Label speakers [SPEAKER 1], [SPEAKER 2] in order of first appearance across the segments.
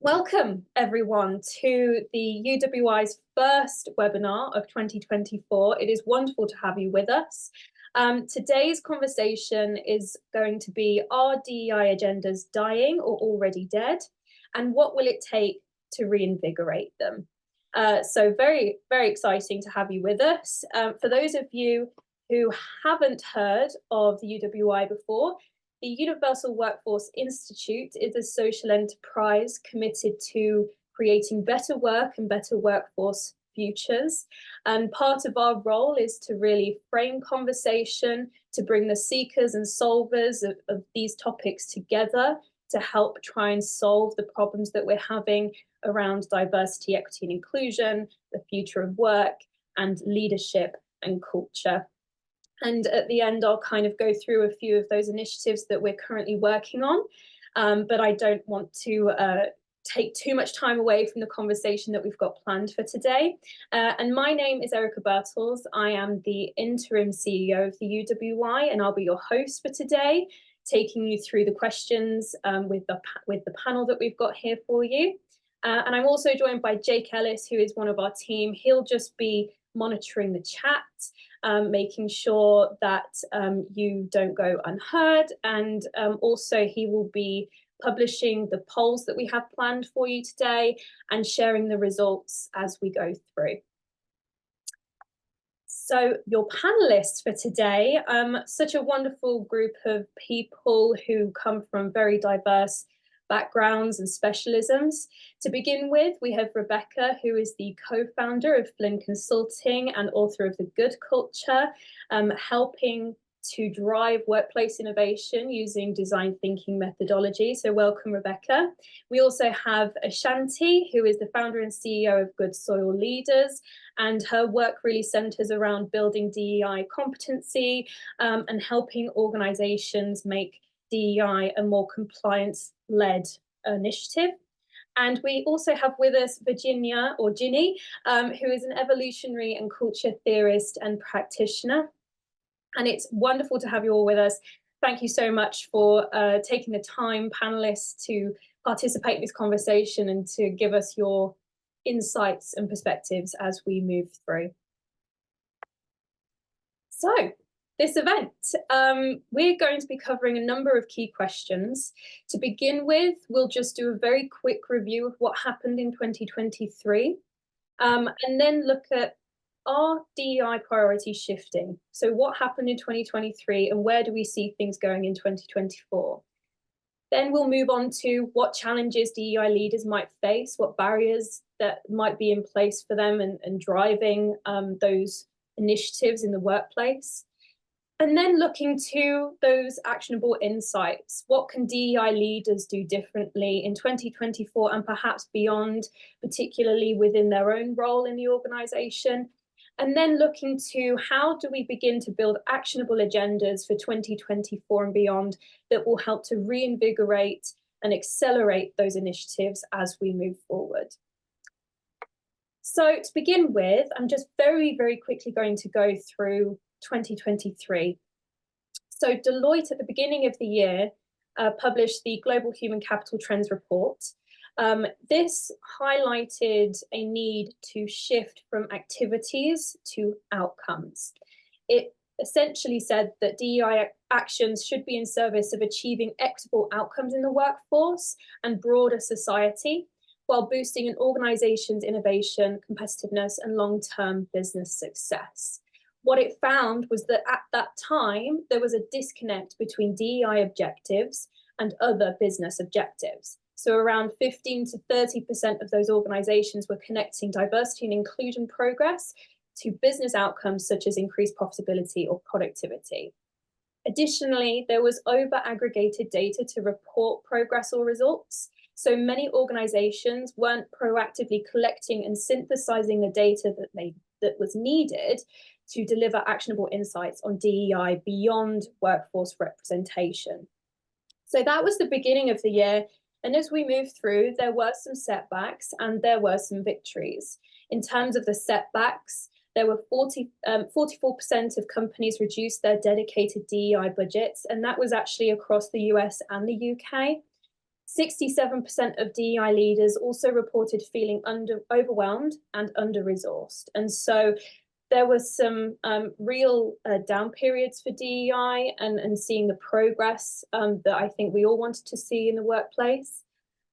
[SPEAKER 1] Welcome, everyone, to the UWI's first webinar of 2024. It is wonderful to have you with us. Today's conversation is going to be, are DEI agendas dying or already dead? And what will it take to reinvigorate them? So very, very exciting to have you with us. For those of you who haven't heard of the UWI before, the Universal Workforce Institute is a social enterprise committed to creating better work and better workforce futures. And part of our role is to really frame conversation, to bring the seekers and solvers of these topics together to help try and solve the problems that we're having around diversity, equity and inclusion, the future of work, and leadership and culture. And at the end, I'll kind of go through a few of those initiatives that we're currently working on, but I don't want to take too much time away from the conversation that we've got planned for today. And my name is Erica Birtles. I am the interim CEO of the UWI, and I'll be your host for today, taking you through the questions with the panel that we've got here for you. And I'm also joined by Jake Ellis, who is one of our team. He'll just be monitoring the chat, making sure that you don't go unheard. And also he will be publishing the polls that we have planned for you today and sharing the results as we go through. So your panelists for today, such a wonderful group of people who come from very diverse backgrounds and specialisms. To begin with, we have Rebecca, who is the co-founder of Flynn Consulting and author of The Good Culture, helping to drive workplace innovation using design thinking methodology. So welcome, Rebecca. We also have Ashanti, who is the founder and CEO of Good Soil Leaders, and her work really centers around building DEI competency and helping organizations make DEI a more compliance-led initiative. And we also have with us Virginia, or Ginny, who is an evolutionary and culture theorist and practitioner. And it's wonderful to have you all with us. Thank you so much for taking the time, panelists, to participate in this conversation and to give us your insights and perspectives as we move through. So, this event, we're going to be covering a number of key questions. To begin with, we'll just do a very quick review of what happened in 2023, and then look at, are DEI priorities shifting? So what happened in 2023 and where do we see things going in 2024? Then we'll move on to what challenges DEI leaders might face, what barriers that might be in place for them and driving those initiatives in the workplace. And then looking to those actionable insights. What can DEI leaders do differently in 2024 and perhaps beyond, particularly within their own role in the organization? And then looking to how do we begin to build actionable agendas for 2024 and beyond that will help to reinvigorate and accelerate those initiatives as we move forward. So to begin with, I'm just very, very quickly going to go through 2023. So Deloitte at the beginning of the year published the Global Human Capital Trends Report. This highlighted a need to shift from activities to outcomes. It essentially said that DEI actions should be in service of achieving equitable outcomes in the workforce and broader society, while boosting an organization's innovation, competitiveness, and long-term business success. What it found was that at that time, there was a disconnect between DEI objectives and other business objectives. So around 15 to 30% of those organizations were connecting diversity and inclusion progress to business outcomes such as increased profitability or productivity. Additionally, there was over-aggregated data to report progress or results. So many organizations weren't proactively collecting and synthesizing the data that was needed to deliver actionable insights on DEI beyond workforce representation. So that was the beginning of the year. And as we moved through, there were some setbacks and there were some victories. In terms of the setbacks, there were 44% of companies reduced their dedicated DEI budgets, and that was actually across the US and the UK. 67% of DEI leaders also reported feeling overwhelmed and under-resourced. And so there was some real down periods for DEI and seeing the progress that I think we all wanted to see in the workplace.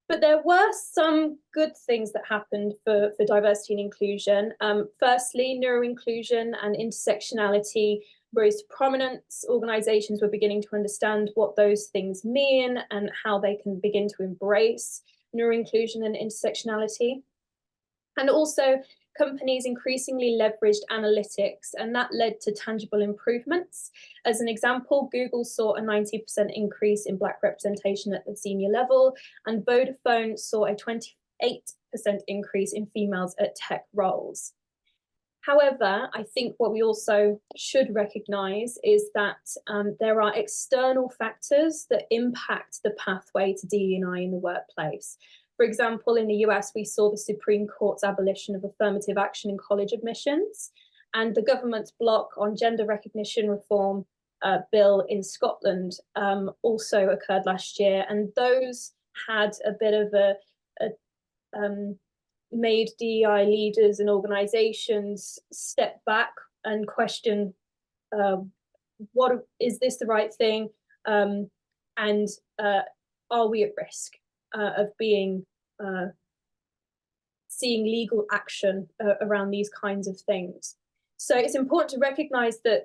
[SPEAKER 1] But there were some good things that happened for diversity and inclusion. Firstly, neuroinclusion and intersectionality rose to prominence. Organizations were beginning to understand what those things mean and how they can begin to embrace neuroinclusion and intersectionality. And also, companies increasingly leveraged analytics, and that led to tangible improvements. As an example, Google saw a 90% increase in Black representation at the senior level, and Vodafone saw a 28% increase in females at tech roles. However, I think what we also should recognize is that there are external factors that impact the pathway to DE&I in the workplace. For example, in the US, we saw the Supreme Court's abolition of affirmative action in college admissions, and the government's block on gender recognition reform bill in Scotland also occurred last year, and those had a bit of made DEI leaders and organizations step back and question, is this the right thing? And are we at risk of being seeing legal action around these kinds of things? So it's important to recognize that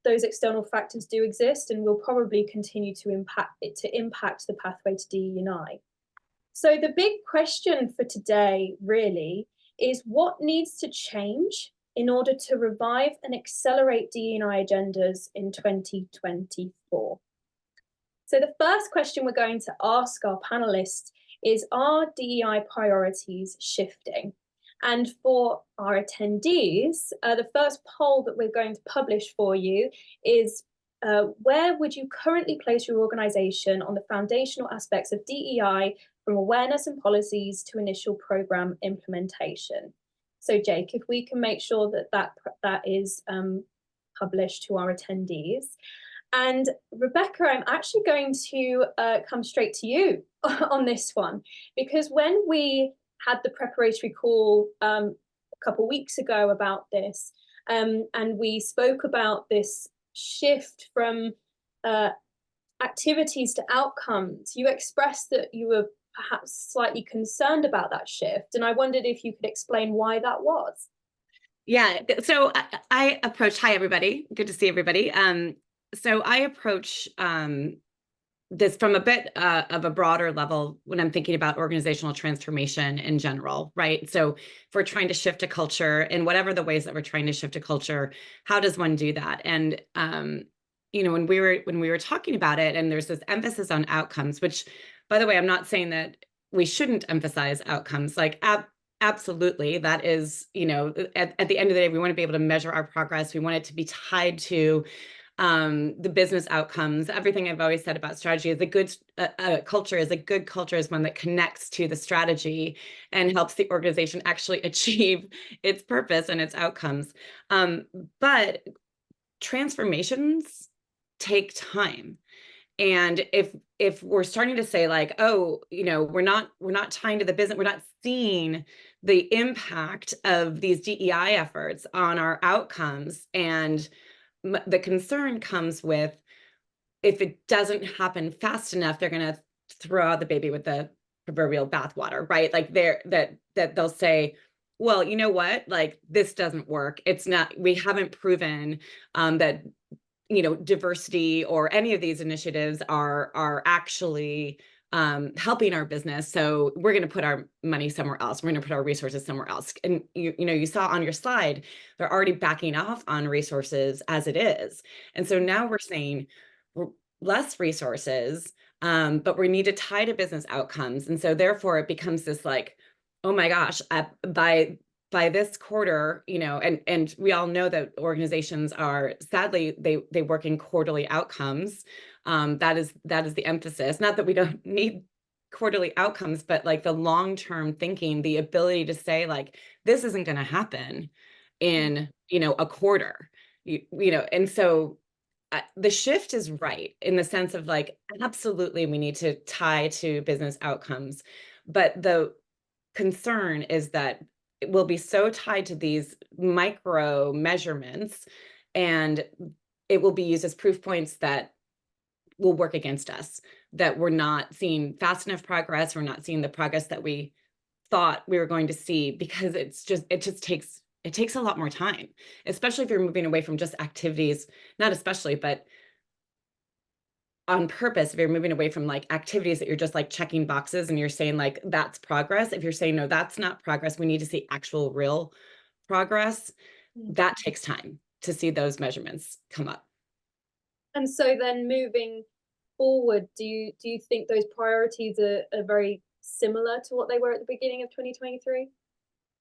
[SPEAKER 1] those external factors do exist and will probably continue to impact the pathway to DE&I. So the big question for today really is what needs to change in order to revive and accelerate DE&I agendas in 2024. So the first question we're going to ask our panelists is, are DEI priorities shifting? And for our attendees, the first poll that we're going to publish for you is, where would you currently place your organization on the foundational aspects of DEI, from awareness and policies to initial program implementation? So Jake, if we can make sure that is published to our attendees. And Rebecca, I'm actually going to come straight to you on this one, because when we had the preparatory call a couple of weeks ago about this, and we spoke about this shift from activities to outcomes, you expressed that you were perhaps slightly concerned about that shift. And I wondered if you could explain why that was.
[SPEAKER 2] Yeah, so I approach, hi everybody, good to see everybody. So I approach this from a bit of a broader level when I'm thinking about organizational transformation in general, right? So if we're trying to shift a culture in whatever the ways that we're trying to shift a culture, how does one do that? And you know, when we were talking about it, and there's this emphasis on outcomes, which, by the way, I'm not saying that we shouldn't emphasize outcomes. Like absolutely, that is, you know, at the end of the day, we want to be able to measure our progress. We want it to be tied to the business outcomes. Everything I've always said about strategy is a good culture is one that connects to the strategy and helps the organization actually achieve its purpose and its outcomes. But transformations take time. And if we're starting to say like, oh, you know, we're not tying to the business, we're not seeing the impact of these DEI efforts on our outcomes, and the concern comes with, if it doesn't happen fast enough, they're going to throw out the baby with the proverbial bathwater, right? Like that they'll say, well, you know what, like this doesn't work. It's not, we haven't proven that, you know, diversity or any of these initiatives are actually helping our business. So we're going to put our money somewhere else. We're going to put our resources somewhere else. And you know, you saw on your slide, they're already backing off on resources as it is. And so now we're saying less resources, but we need to tie to business outcomes. And so therefore it becomes this like, oh my gosh, by this quarter, you know, and we all know that organizations are, sadly, they work in quarterly outcomes. That is the emphasis. Not that we don't need quarterly outcomes, but like the long-term thinking, the ability to say like, this isn't going to happen in, you know, a quarter, you know, and so the shift is right in the sense of like, absolutely, we need to tie to business outcomes. But the concern is that it will be so tied to these micro measurements, and it will be used as proof points that will work against us, that we're not seeing fast enough progress, we're not seeing the progress that we thought we were going to see, because it takes a lot more time, especially if you're moving away from just activities, not especially, but on purpose, if you're moving away from like activities that you're just like checking boxes and you're saying like that's progress. If you're saying no, that's not progress, we need to see actual real progress, that takes time to see those measurements come up.
[SPEAKER 1] And so then moving forward, do you think those priorities are very similar to what they were at the beginning of 2023?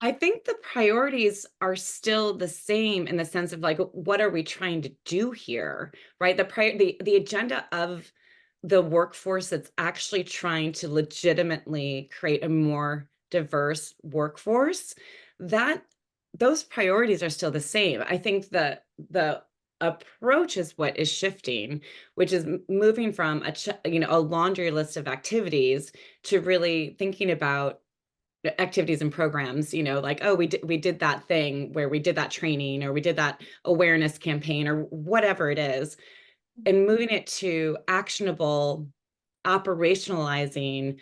[SPEAKER 2] I think the priorities are still the same in the sense of like, what are we trying to do here, right? The agenda of the workforce that's actually trying to legitimately create a more diverse workforce, that those priorities are still the same. I think the approach is what is shifting, which is moving from a laundry list of activities to really thinking about activities and programs, like, oh, we did that thing where we did that training, or we did that awareness campaign, or whatever it is, and moving it to actionable, operationalizing,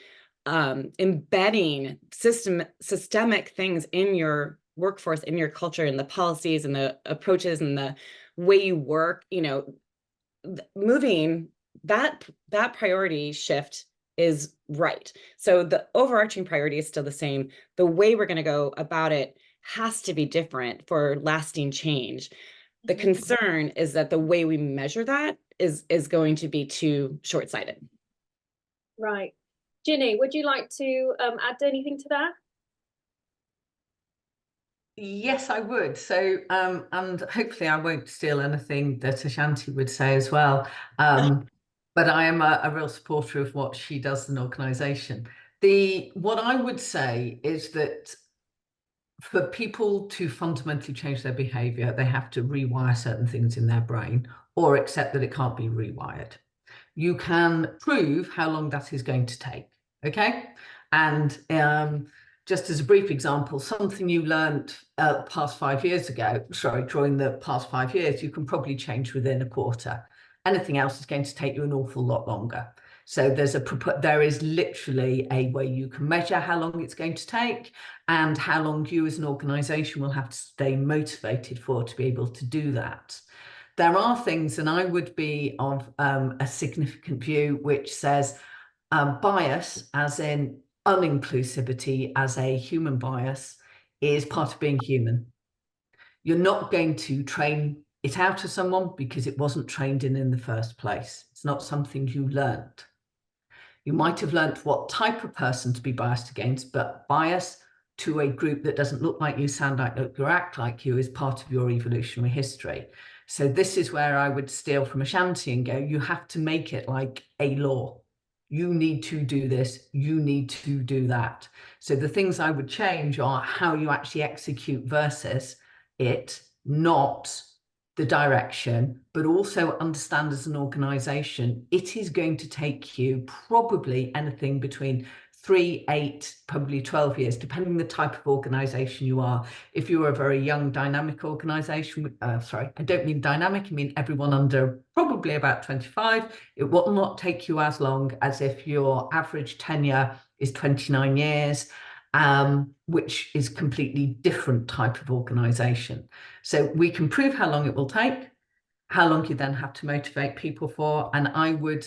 [SPEAKER 2] embedding systemic things in your workforce, in your culture, and the policies and the approaches and the way you work, moving that priority shift is right. So the overarching priority is still the same. The way we're going to go about it has to be different for lasting change. The concern is that the way we measure that is going to be too short-sighted.
[SPEAKER 1] Right. Ginny, would you like to add anything to that?
[SPEAKER 3] Yes, I would. So, and hopefully I won't steal anything that Ashanti would say as well. But I am a real supporter of what she does in an organisation. What I would say is that for people to fundamentally change their behaviour, they have to rewire certain things in their brain, or accept that it can't be rewired. You can prove how long that is going to take, okay? And just as a brief example, something you learned past 5 years ago, during the past 5 years, you can probably change within a quarter. Anything else is going to take you an awful lot longer. So there is literally a way you can measure how long it's going to take, and how long you as an organisation will have to stay motivated for to be able to do that. There are things, and I would be of a significant view, which says bias, as in uninclusivity as a human bias, is part of being human. You're not going to train it out of someone because it wasn't trained in the first place. It's not something you learned. You might have learnt what type of person to be biased against, but bias to a group that doesn't look like you, sound like you, or act like you is part of your evolutionary history. So this is where I would steal from Ashanti and go, you have to make it like a law. You need to do this, you need to do that. So the things I would change are how you actually execute versus it, not the direction, but also understand as an organization, it is going to take you probably anything between 3, 8, probably 12 years, depending the type of organization you are. If you are a very young, dynamic organization, sorry, I don't mean dynamic, I mean everyone under probably about 25, it will not take you as long as if your average tenure is 29 years, which is completely different type of organization. So we can prove how long it will take, how long you then have to motivate people for. And I would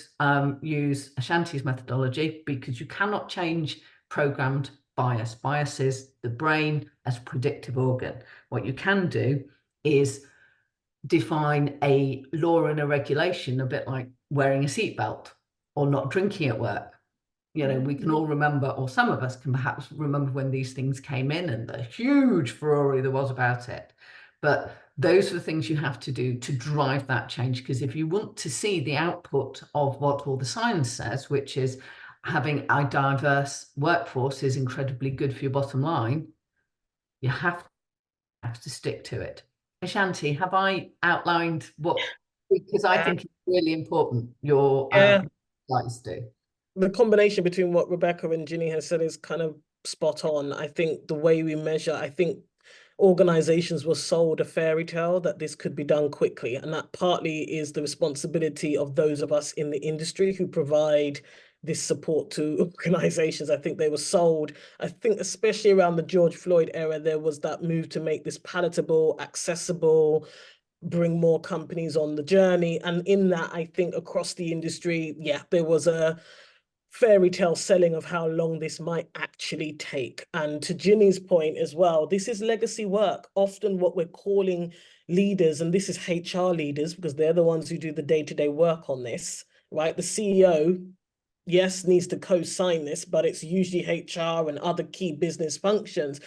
[SPEAKER 3] use Ashanti's methodology, because you cannot change programmed bias. Bias is the brain as a predictive organ. What you can do is define a law and a regulation, a bit like wearing a seatbelt or not drinking at work. We can all remember, or some of us can perhaps remember, when these things came in and the huge furore there was about it. But those are the things you have to do to drive that change, because if you want to see the output of what all the science says, which is having a diverse workforce is incredibly good for your bottom line, you have to stick to it. Ashanti, have I outlined what because I think it's really important. Your guys do.
[SPEAKER 4] The combination between what Rebecca and Ginny has said is kind of spot on. I think the way we measure, I think organizations were sold a fairy tale that this could be done quickly. And that partly is the responsibility of those of us in the industry who provide this support to organizations. I think they were sold, I think especially around the George Floyd era, there was that move to make this palatable, accessible, bring more companies on the journey. And in that, I think across the industry, there was a fairy tale selling of how long this might actually take. And to Ginny's point as well, this is legacy work. Often what we're calling leaders, and this is HR leaders, because they're the ones who do the day-to-day work on this, right? The CEO, yes, needs to co-sign this, but it's usually HR and other key business functions.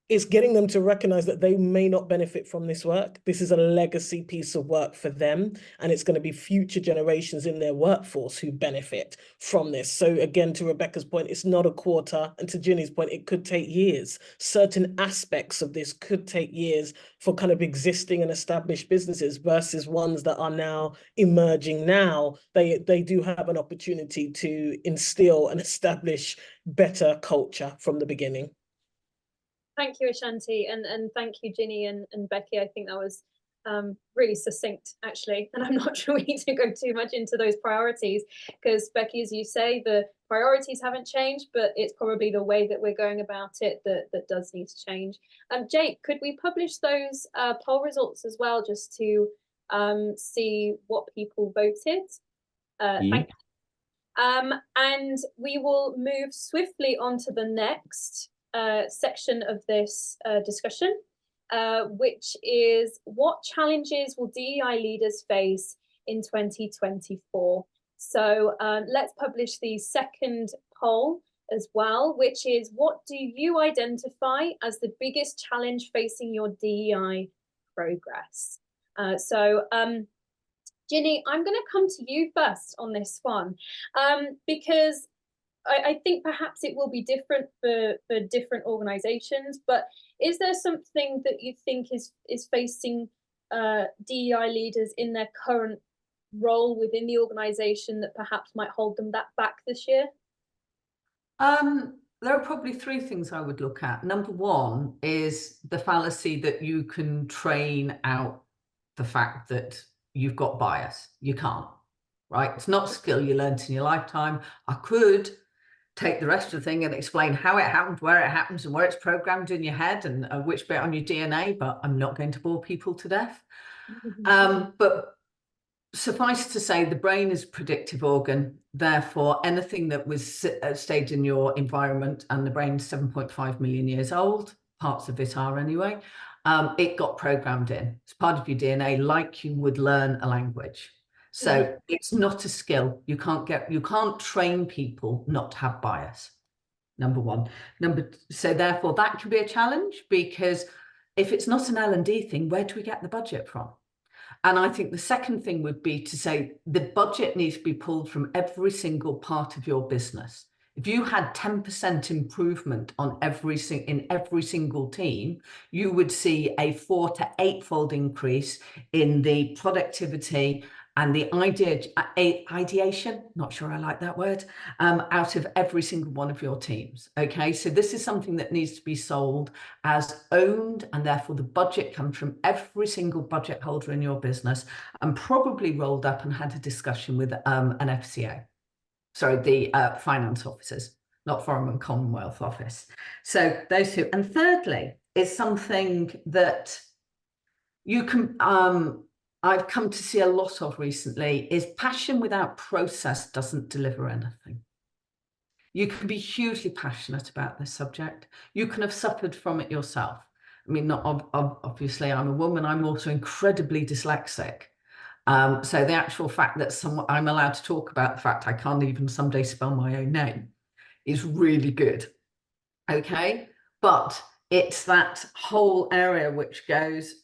[SPEAKER 4] It's getting them to recognize that they may not benefit from this work. This is a legacy piece of work for them, and it's going to be future generations in their workforce who benefit from this. So again, to Rebecca's point, it's not a quarter, and to Ginny's point, it could take years. Certain aspects of this could take years for kind of existing and established businesses versus ones that are now emerging now. They do have an opportunity to instill and establish better culture from the beginning.
[SPEAKER 1] Thank you, Ashanti, and thank you, Ginny and Becky. I think that was really succinct, actually, and I'm not sure we need to go too much into those priorities because, Becky, as you say, the priorities haven't changed, but it's probably the way that we're going about it that does need to change. Jake, could we publish those poll results as well, just to see what people voted? Thank you. And we will move swiftly on to the next section of this discussion, which is what challenges will DEI leaders face in 2024? So let's publish the second poll as well, which is what do you identify as the biggest challenge facing your DEI progress? Ginny, I'm going to come to you first on this one, because I think perhaps it will be different for different organizations, but is there something that you think is facing DEI leaders in their current role within the organization that perhaps might hold them back this year?
[SPEAKER 3] There are probably three things I would look at. Number one is the fallacy that you can train out the fact that you've got bias. You can't, right? It's not a skill you learnt in your lifetime. I could take the rest of the thing and explain how it happened, where it happens, and where it's programmed in your head and which bit on your DNA, but I'm not going to bore people to death. But suffice to say, the brain is a predictive organ. Therefore, anything that was stayed in your environment, and the brain's 7.5 million years old, parts of it are anyway, it got programmed in. It's part of your DNA, like you would learn a language. So it's not a skill. You can't train people not to have bias. Number one. So therefore that can be a challenge, because if it's not an L&D thing, where do we get the budget from? And I think the second thing would be to say the budget needs to be pulled from every single part of your business. If you had 10% improvement on in every single team, you would see a 4 to 8-fold increase in the productivity and the ideation, not sure I like that word, out of every single one of your teams. Okay, so this is something that needs to be sold as owned, and therefore the budget comes from every single budget holder in your business, and probably rolled up and had a discussion with an FCO. Sorry, the finance officers, not Foreign and Commonwealth Office. So those two. And thirdly, is something that you can, I've come to see a lot of recently, is passion without process doesn't deliver anything. You can be hugely passionate about this subject. You can have suffered from it yourself. I mean, not obviously I'm a woman, I'm also incredibly dyslexic. So the actual fact that I'm allowed to talk about the fact I can't even someday spell my own name is really good. Okay, but it's that whole area which goes,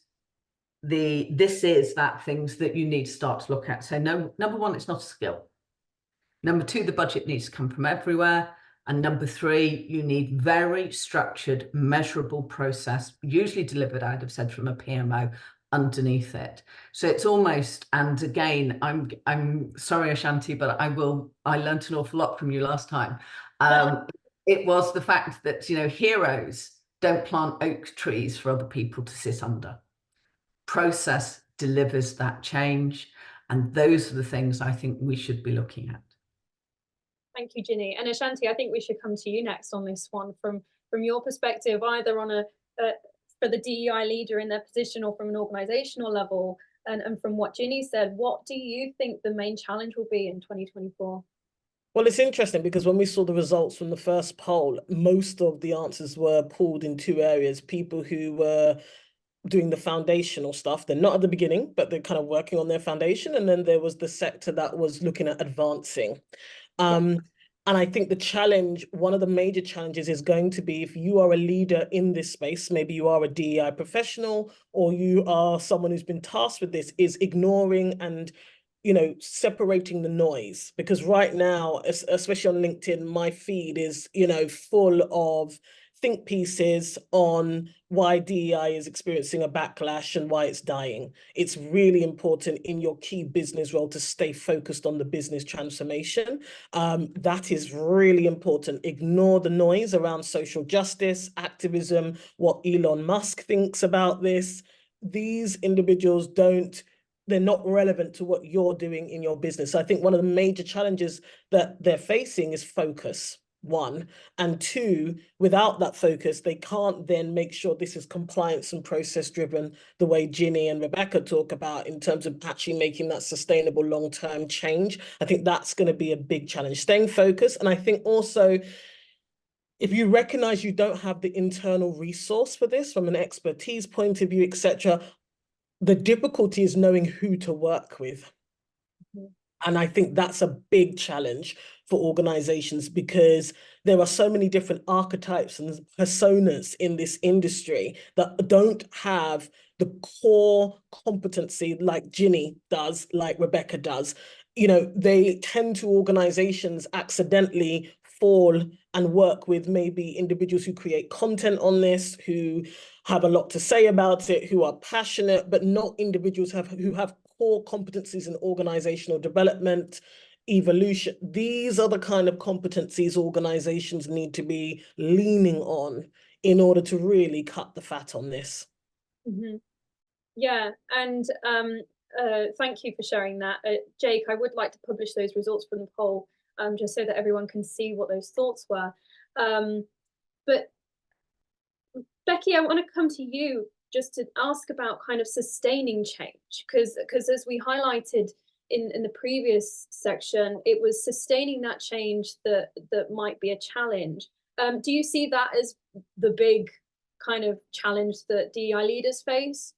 [SPEAKER 3] this is that things that you need to start to look at. So number one, it's not a skill. Number two, the budget needs to come from everywhere. And number three, you need very structured, measurable process, usually delivered, I'd have said, from a PMO, underneath it. So it's almost, and again, I'm sorry, Ashanti, but I learned an awful lot from you last time. It was the fact that, you know, heroes don't plant oak trees for other people to sit under. Process delivers that change. And those are the things I think we should be looking at.
[SPEAKER 1] Thank you, Ginny. And Ashanti, I think we should come to you next on this one from your perspective, either on for the DEI leader in their position or from an organizational level. And from what Ginny said, what do you think the main challenge will be in 2024?
[SPEAKER 4] Well, it's interesting because when we saw the results from the first poll, most of the answers were pulled in two areas. People who were doing the foundational stuff, they're not at the beginning, but they're kind of working on their foundation. And then there was the sector that was looking at advancing. And I think the challenge, one of the major challenges is going to be, if you are a leader in this space, maybe you are a DEI professional or you are someone who's been tasked with this, is ignoring and, you know, separating the noise. Because right now, especially on LinkedIn, my feed is, you know, full of think pieces on why DEI is experiencing a backlash and why it's dying. It's really important in your key business role to stay focused on the business transformation. That is really important. Ignore the noise around social justice, activism, what Elon Musk thinks about this. These individuals they're not relevant to what you're doing in your business. So I think one of the major challenges that they're facing is focus. One, and two, without that focus, they can't then make sure this is compliance and process driven the way Ginny and Rebecca talk about, in terms of actually making that sustainable long-term change. I think that's going to be a big challenge, staying focused. And I think also, if you recognize you don't have the internal resource for this from an expertise point of view, etc., the difficulty is knowing who to work with. And I think that's a big challenge for organizations, because there are so many different archetypes and personas in this industry that don't have the core competency like Ginny does, like Rebecca does. You know, they tend to, organizations accidentally fall and work with maybe individuals who create content on this, who have a lot to say about it, who are passionate, but not individuals who have core competencies in organizational development, evolution. These are the kind of competencies organizations need to be leaning on in order to really cut the fat on this.
[SPEAKER 1] Mm-hmm. Yeah, and thank you for sharing that. Jake, I would like to publish those results from the poll, just so that everyone can see what those thoughts were. But Becky, I want to come to you just to ask about kind of sustaining change, because as we highlighted in the previous section, it was sustaining that change that might be a challenge. Do you see that as the big kind of challenge that DEI leaders face?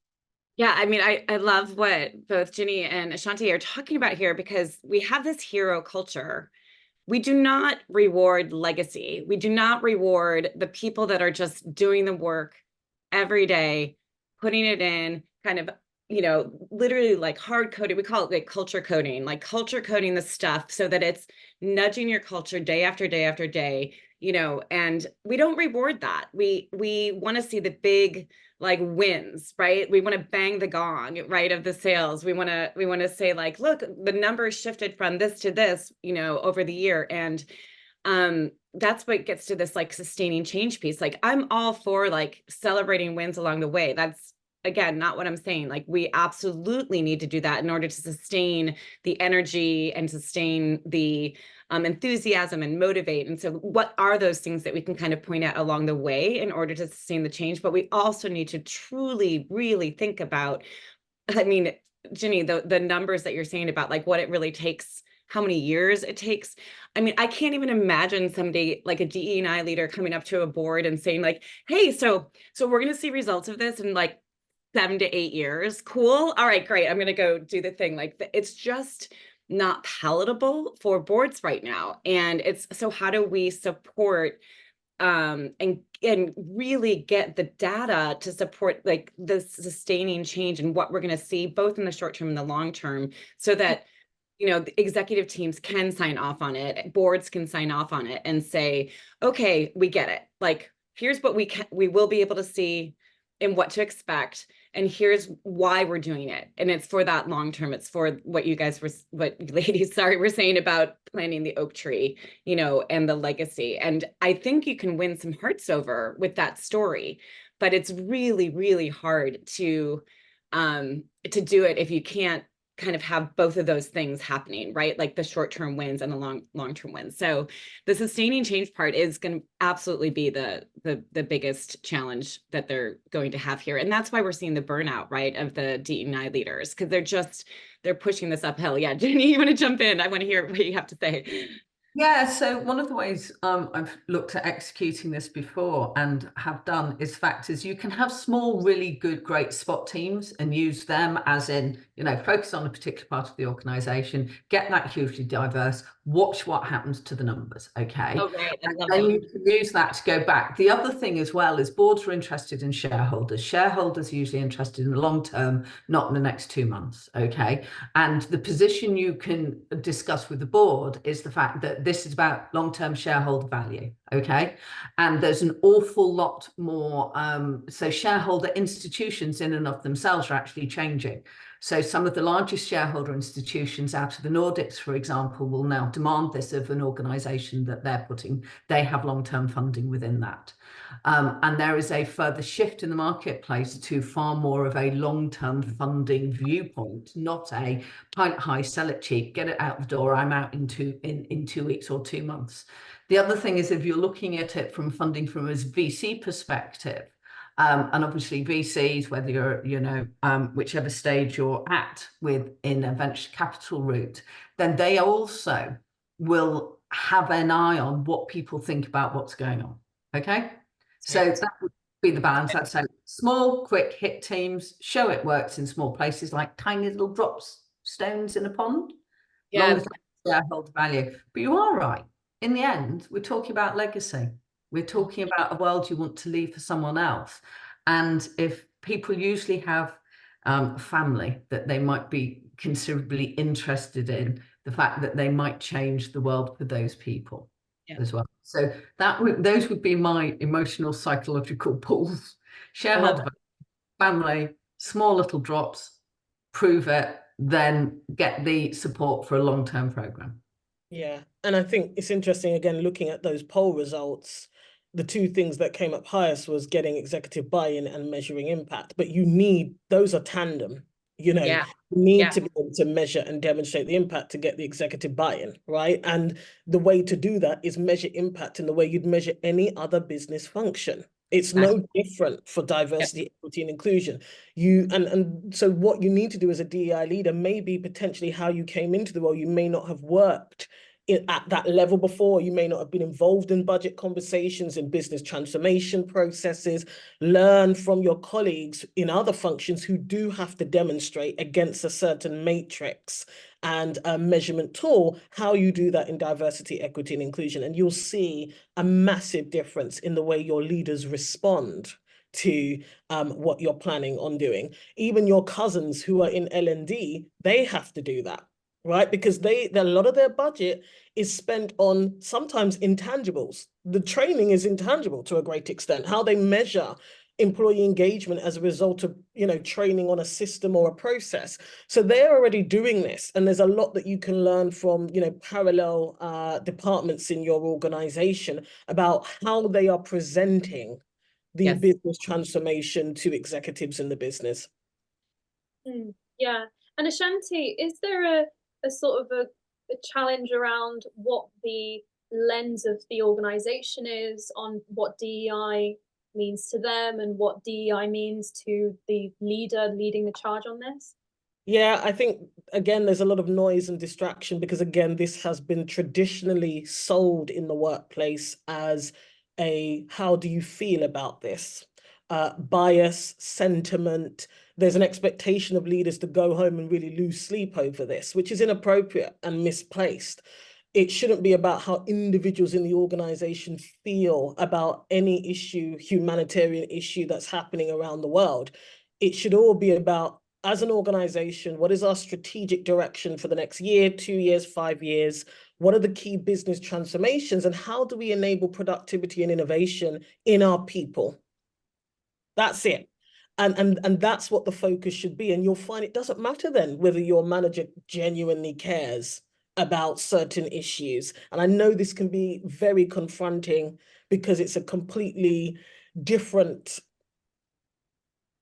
[SPEAKER 2] Yeah, I mean, I love what both Ginny and Ashanti are talking about here, because we have this hero culture. We do not reward legacy. We do not reward the people that are just doing the work every day, putting it in, kind of, you know, literally like hard coding. We call it like culture coding the stuff so that it's nudging your culture day after day after day, you know, and we don't reward that. We want to see the big like wins, right? We want to bang the gong, right, of the sales. We want to say like, look, the numbers shifted from this to this, you know, over the year. And that's what gets to this like sustaining change piece. Like, I'm all for like celebrating wins along the way. That's, again, not what I'm saying. Like, we absolutely need to do that in order to sustain the energy and sustain the enthusiasm and motivate. And so what are those things that we can kind of point out along the way in order to sustain the change? But we also need to truly, really think about, I mean, Ginny, the numbers that you're saying about like what it really takes, how many years it takes. I mean, I can't even imagine someday like a DE&I leader coming up to a board and saying like, hey, so we're going to see results of this in like 7 to 8 years. Cool. All right, great. I'm going to go do the thing. Like, it's just not palatable for boards right now. And it's, so how do we support and really get the data to support like the sustaining change and what we're going to see both in the short term and the long term, so that, you know, the executive teams can sign off on it, boards can sign off on it and say, okay, we get it. Like, here's what we will be able to see and what to expect. And here's why we're doing it. And it's for that long term. It's for what you guys were, what ladies, sorry, were saying about planting the oak tree, you know, and the legacy. And I think you can win some hearts over with that story, but it's really, really hard to do it if you can't kind of have both of those things happening, right? Like the short-term wins and the long-term wins. So the sustaining change part is going to absolutely be the biggest challenge that they're going to have here. And that's why we're seeing the burnout, right, of the DEI leaders, because they're pushing this uphill. Yeah, Jenny, you want to jump in? I want to hear what you have to say.
[SPEAKER 3] Yeah, so one of the ways I've looked at executing this before and have done is factors. You can have small, really good, great spot teams and use them as in, you know, focus on a particular part of the organization, get that hugely diverse, watch what happens to the numbers, okay?
[SPEAKER 2] Oh, right. I love
[SPEAKER 3] then
[SPEAKER 2] that.
[SPEAKER 3] you can use that to go back. The other thing as well is boards are interested in shareholders. Shareholders are usually interested in the long term, not in the next 2 months, okay? And the position you can discuss with the board is the fact that this is about long-term shareholder value, okay? And there's an awful lot more, so shareholder institutions in and of themselves are actually changing. So some of the largest shareholder institutions out of the Nordics, for example, will now demand this of an organization that they have long-term funding within that. And there is a further shift in the marketplace to far more of a long-term funding viewpoint, not a pint high, sell it cheap, get it out the door, I'm out in 2 weeks or 2 months. The other thing is if you're looking at it from funding from a VC perspective, and obviously VCs, whether you're, you know, whichever stage you're at within a venture capital route, then they also will have an eye on what people think about what's going on. Okay, so that would be the balance. I'd say small, quick hit teams, show it works in small places like tiny little drops, stones in a pond.
[SPEAKER 2] Yeah.
[SPEAKER 3] Long as shareholder value. But you are right. In the end, we're talking about legacy. We're talking about a world you want to leave for someone else. And if people usually have family that they might be considerably interested in, the fact that they might change the world for those people as well. So those would be my emotional psychological pulls. Shareholder family, small little drops, prove it, then get the support for a long-term program.
[SPEAKER 4] Yeah, and I think it's interesting, again, looking at those poll results, the two things that came up highest was getting executive buy-in and measuring impact. But those are tandem, you know, you need to be able to measure and demonstrate the impact to get the executive buy-in, right? And the way to do that is measure impact in the way you'd measure any other business function. It's no different for diversity, equity, and inclusion. And so what you need to do as a DEI leader may be potentially how you came into the role. You may not have worked at that level before. You may not have been involved in budget conversations, in business transformation processes. Learn from your colleagues in other functions who do have to demonstrate against a certain matrix and a measurement tool, how you do that in diversity, equity, and inclusion. And you'll see a massive difference in the way your leaders respond to what you're planning on doing. Even your cousins who are in L&D, they have to do that, right? Because a lot of their budget is spent on sometimes intangibles. The training is intangible to a great extent. How they measure employee engagement as a result of, you know, training on a system or a process. So they're already doing this, and there's a lot that you can learn from, you know, parallel departments in your organization about how they are presenting the business transformation to executives in the business.
[SPEAKER 1] Yeah, and Ashanti, is there a sort of a challenge around what the lens of the organization is on what DEI means to them and what DEI means to the leader leading the charge on this?
[SPEAKER 4] Yeah, I think, again, there's a lot of noise and distraction because, again, this has been traditionally sold in the workplace as how do you feel about this? Bias, sentiment. There's an expectation of leaders to go home and really lose sleep over this, which is inappropriate and misplaced. It shouldn't be about how individuals in the organization feel about any issue, humanitarian issue that's happening around the world. It should all be about, as an organization, what is our strategic direction for the next year, 2 years, 5 years? What are the key business transformations, and how do we enable productivity and innovation in our people? That's it. And that's what the focus should be. And you'll find it doesn't matter then whether your manager genuinely cares about certain issues. And I know this can be very confronting because it's a completely different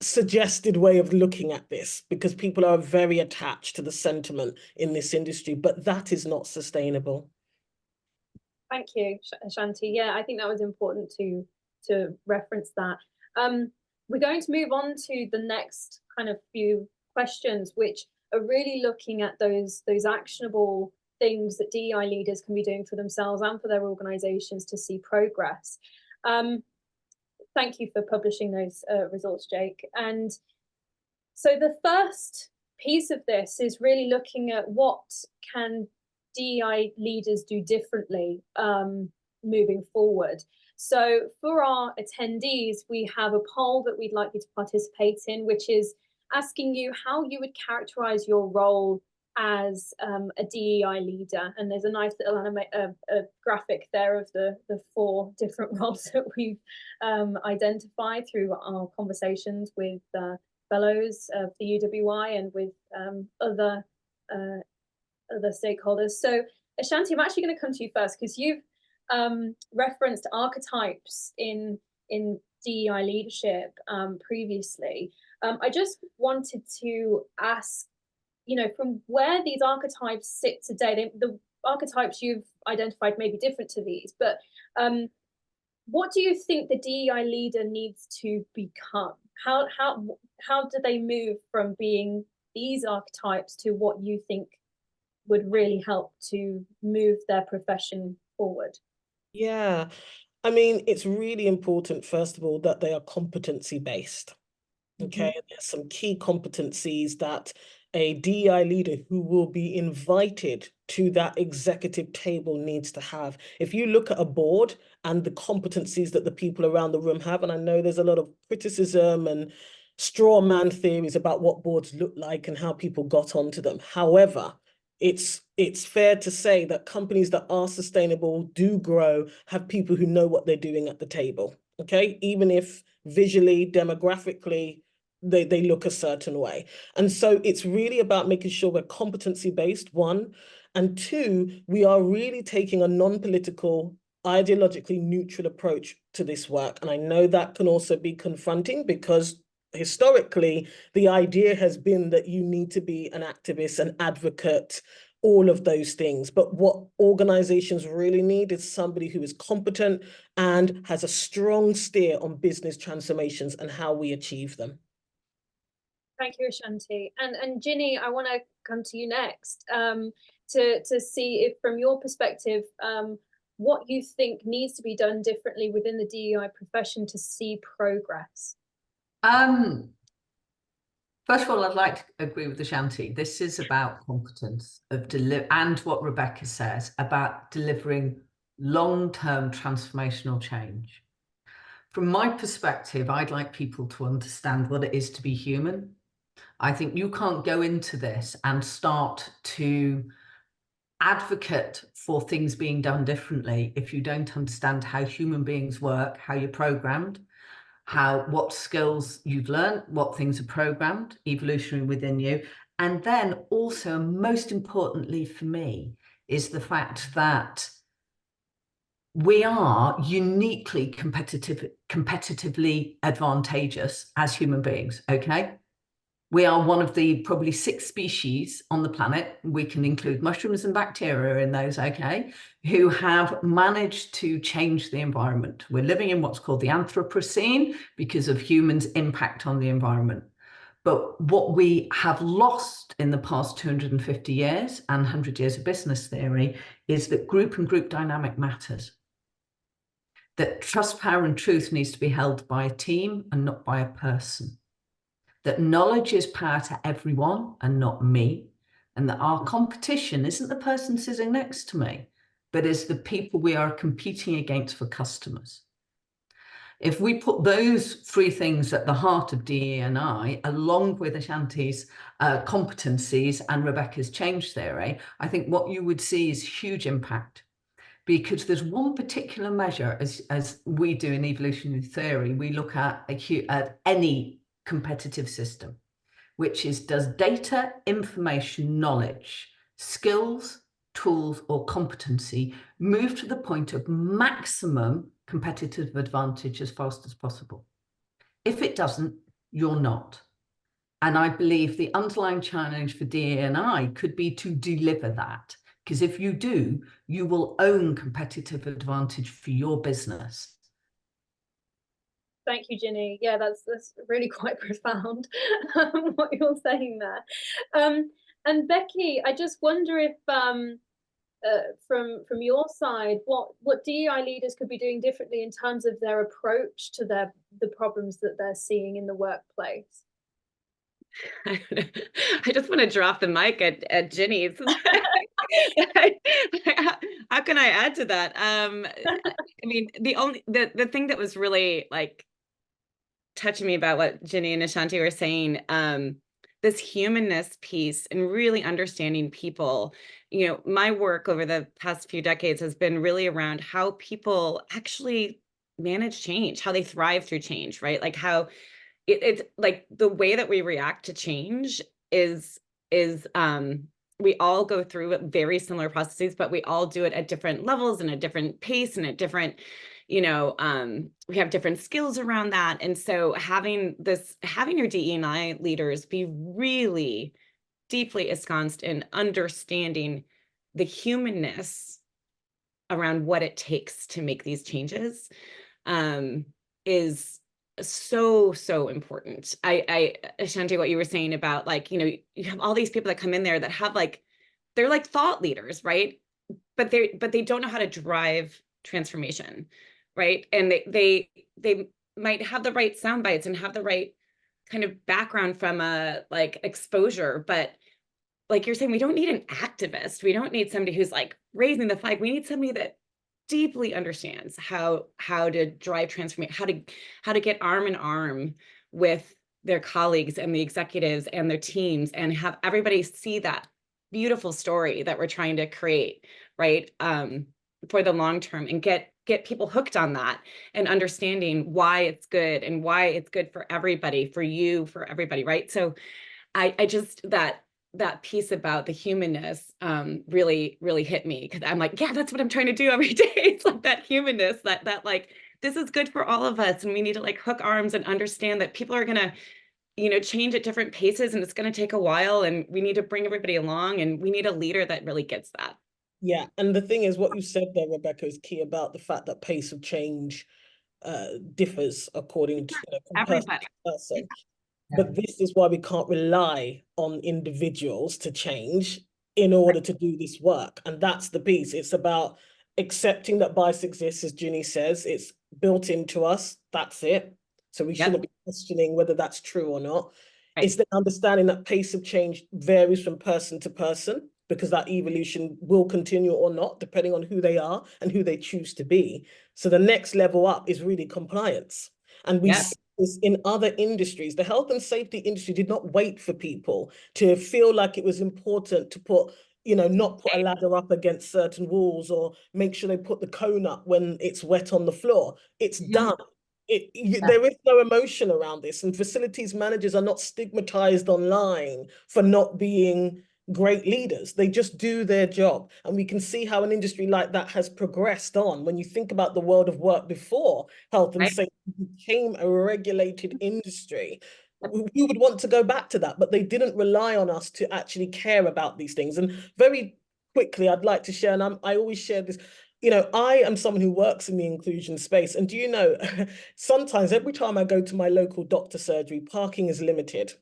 [SPEAKER 4] suggested way of looking at this, because people are very attached to the sentiment in this industry, but that is not sustainable.
[SPEAKER 1] Thank you, Shanti. Yeah, I think that was important to reference that. We're going to move on to the next kind of few questions, which are really looking at those actionable things that DEI leaders can be doing for themselves and for their organizations to see progress. Thank you for publishing those results, Jake. And so the first piece of this is really looking at what can DEI leaders do differently moving forward. So for our attendees, we have a poll that we'd like you to participate in, which is asking you how you would characterize your role as a DEI leader. And there's a nice little a graphic there of the 4 different roles that we've identified through our conversations with fellows of the UWI and with other stakeholders. So Ashanti, I'm actually going to come to you first, because you've referenced archetypes in DEI leadership previously. I just wanted to ask, from where these archetypes sit today, the archetypes you've identified may be different to these, but what do you think the DEI leader needs to become? How do they move from being these archetypes to what you think would really help to move their profession forward?
[SPEAKER 4] Yeah, I mean, it's really important, first of all, that they are competency-based. Okay, there's some key competencies that a DEI leader who will be invited to that executive table needs to have. If you look at a board and the competencies that the people around the room have, and I know there's a lot of criticism and straw man theories about what boards look like and how people got onto them. However, it's fair to say that companies that are sustainable, do grow, have people who know what they're doing at the table. Okay, even if visually, demographically, they look a certain way. And so it's really about making sure we're competency-based, 1, and 2, we are really taking a non-political, ideologically neutral approach to this work. And I know that can also be confronting, because historically, the idea has been that you need to be an activist, an advocate, all of those things. But what organizations really need is somebody who is competent and has a strong steer on business transformations and how we achieve them.
[SPEAKER 1] Thank you, Ashanti. And Ginny, I want to come to you next to see if, from your perspective, what you think needs to be done differently within the DEI profession to see progress.
[SPEAKER 3] First of all, I'd like to agree with Ashanti. This is about competence of and what Rebecca says about delivering long-term transformational change. From my perspective, I'd like people to understand what it is to be human. I think you can't go into this and start to advocate for things being done differently if you don't understand how human beings work, how you're programmed, what skills you've learned, what things are programmed, evolutionary within you. And then also, most importantly for me, is the fact that we are uniquely competitively advantageous as human beings, okay? We are one of the probably 6 species on the planet, we can include mushrooms and bacteria in those, okay, who have managed to change the environment. We're living in what's called the Anthropocene because of humans' impact on the environment. But what we have lost in the past 250 years and 100 years of business theory is that group and group dynamic matters. That trust, power, and truth needs to be held by a team and not by a person. That knowledge is power to everyone and not me, and that our competition isn't the person sitting next to me, but is the people we are competing against for customers. If we put those 3 things at the heart of DE&I, along with Ashanti's competencies and Rebecca's change theory, I think what you would see is huge impact. Because there's one particular measure, as we do in evolutionary theory, we look at any competitive system, which is, does data, information, knowledge, skills, tools, or competency move to the point of maximum competitive advantage as fast as possible? If it doesn't, you're not. And I believe the underlying challenge for DE&I could be to deliver that. Because if you do, you will own competitive advantage for your business.
[SPEAKER 1] Thank you, Ginny. Yeah, that's really quite profound, what you're saying there. And Becky, I just wonder if from your side, what DEI leaders could be doing differently in terms of their approach to the problems that they're seeing in the workplace.
[SPEAKER 2] I just want to drop the mic at Ginny's. How can I add to that? I mean, the thing that was really like touching me about what Ginny and Ashanti were saying, this humanness piece and really understanding people. You know, my work over the past few decades has been really around how people actually manage change, how they thrive through change, right? Like how it's like the way that we react to change is we all go through very similar processes, but we all do it at different levels and a different pace and at different, you know, we have different skills around that. And so having your DE&I leaders be really deeply ensconced in understanding the humanness around what it takes to make these changes is so important. I Ashanti, what you were saying about, like, you know, you have all these people that come in there that have like, they're like thought leaders, right? But they don't know how to drive transformation, right? And they might have the right sound bites and have the right kind of background from a like exposure, but like you're saying, we don't need an activist. We don't need somebody who's like raising the flag. We need somebody that deeply understands how to drive transformation, how to get arm in arm with their colleagues and the executives and their teams, and have everybody see that beautiful story that we're trying to create, right? For the long term, and get people hooked on that and understanding why it's good and why it's good for everybody, for you, for everybody, right? So I just, that piece about the humanness really hit me, because I'm like, yeah, that's what I'm trying to do every day. It's like that humanness, that like, this is good for all of us, and we need to like hook arms and understand that people are gonna, you know, change at different paces, and it's gonna take a while, and we need to bring everybody along, and we need a leader that really gets that.
[SPEAKER 4] Yeah, and the thing is, what you said there, Rebecca, is key about the fact that pace of change differs according to, you know, from person to person. But this is why we can't rely on individuals to change in order to do this work. And that's the piece. It's about accepting that bias exists, as Ginny says. It's built into us. That's it. So we shouldn't be questioning whether that's true or not. Right. It's the understanding that pace of change varies from person to person, because that evolution will continue or not, depending on who they are and who they choose to be. So the next level up is really compliance. And we see this in other industries. The health and safety industry did not wait for people to feel like it was important to put, you know, not put a ladder up against certain walls, or make sure they put the cone up when it's wet on the floor. It's done. There is no emotion around this, and facilities managers are not stigmatized online for not being great leaders. They just do their job. And we can see how an industry like that has progressed on. When you think about the world of work before health and safety became a regulated industry, we would want to go back to that, but they didn't rely on us to actually care about these things. And very quickly, I'd like to share, and I always share this, you know, I am someone who works in the inclusion space. And do you know, sometimes every time I go to my local doctor surgery, parking is limited.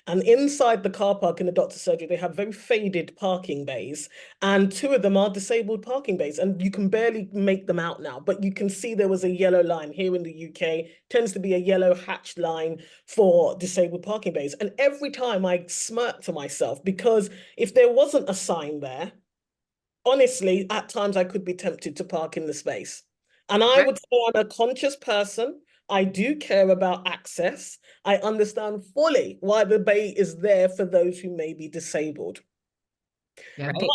[SPEAKER 4] And inside the car park in the doctor's surgery, they have very faded parking bays, and 2 of them are disabled parking bays, and you can barely make them out now, but you can see there was a yellow line. Here in the UK, tends to be a yellow hatched line for disabled parking bays. And every time I smirk to myself, because if there wasn't a sign there, honestly, at times I could be tempted to park in the space. And I would say I'm a conscious person. I do care about access. I understand fully why the bay is there for those who may be disabled.
[SPEAKER 3] Yeah.
[SPEAKER 4] But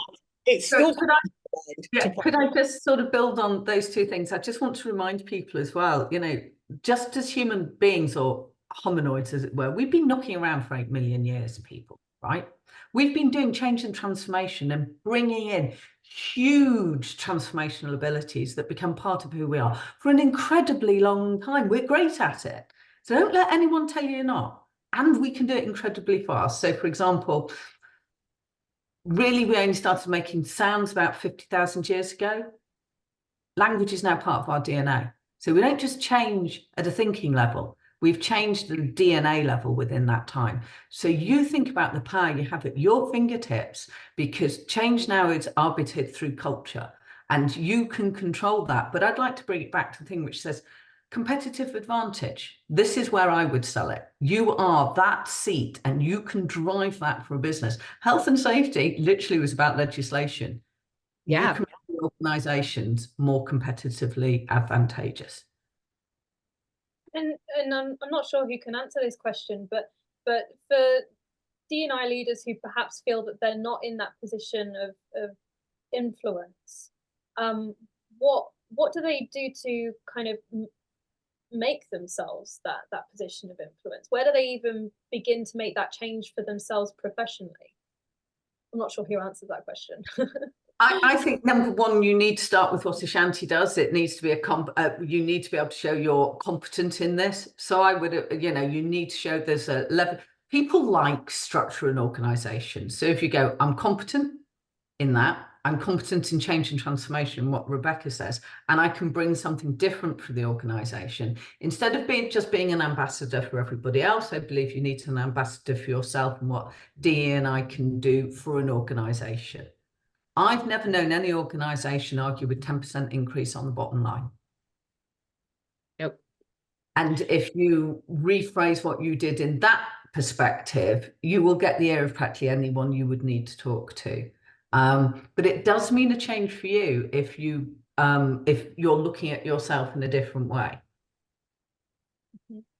[SPEAKER 4] it's still
[SPEAKER 3] could I just sort of build on those 2 things? I just want to remind people as well, you know, just as human beings, or hominoids, as it were, we've been knocking around for 8 million years, people, right? We've been doing change and transformation and bringing in huge transformational abilities that become part of who we are for an incredibly long time. We're great at it. So don't let anyone tell you you're not. And we can do it incredibly fast. So, for example, really, we only started making sounds about 50,000 years ago. Language is now part of our DNA. So we don't just change at a thinking level. We've changed the DNA level within that time. So you think about the power you have at your fingertips, because change now is arbitered through culture and you can control that. But I'd like to bring it back to the thing which says competitive advantage. This is where I would sell it. You are that seat and you can drive that for a business. Health and safety literally was about legislation.
[SPEAKER 2] Yeah.
[SPEAKER 3] You can make organizations more competitively advantageous.
[SPEAKER 1] And I'm not sure who can answer this question, but for D&I leaders who perhaps feel that they're not in that position of influence, what do they do to kind of make themselves that position of influence? Where do they even begin to make that change for themselves professionally? I'm not sure who answers that question.
[SPEAKER 3] I think number one, you need to start with what Ashanti does. It needs to be you need to be able to show you're competent in this. So I would, you need to show there's a level. People like structure and organization. So if you go, I'm competent in that, I'm competent in change and transformation, what Rebecca says, and I can bring something different for the organization. Instead of just being an ambassador for everybody else, I believe you need an ambassador for yourself and what DE&I can do for an organization. I've never known any organization argue with 10% increase on the bottom line.
[SPEAKER 2] Yep.
[SPEAKER 3] And if you rephrase what you did in that perspective, you will get the ear of practically anyone you would need to talk to. But it does mean a change for you if you're looking at yourself in a different way.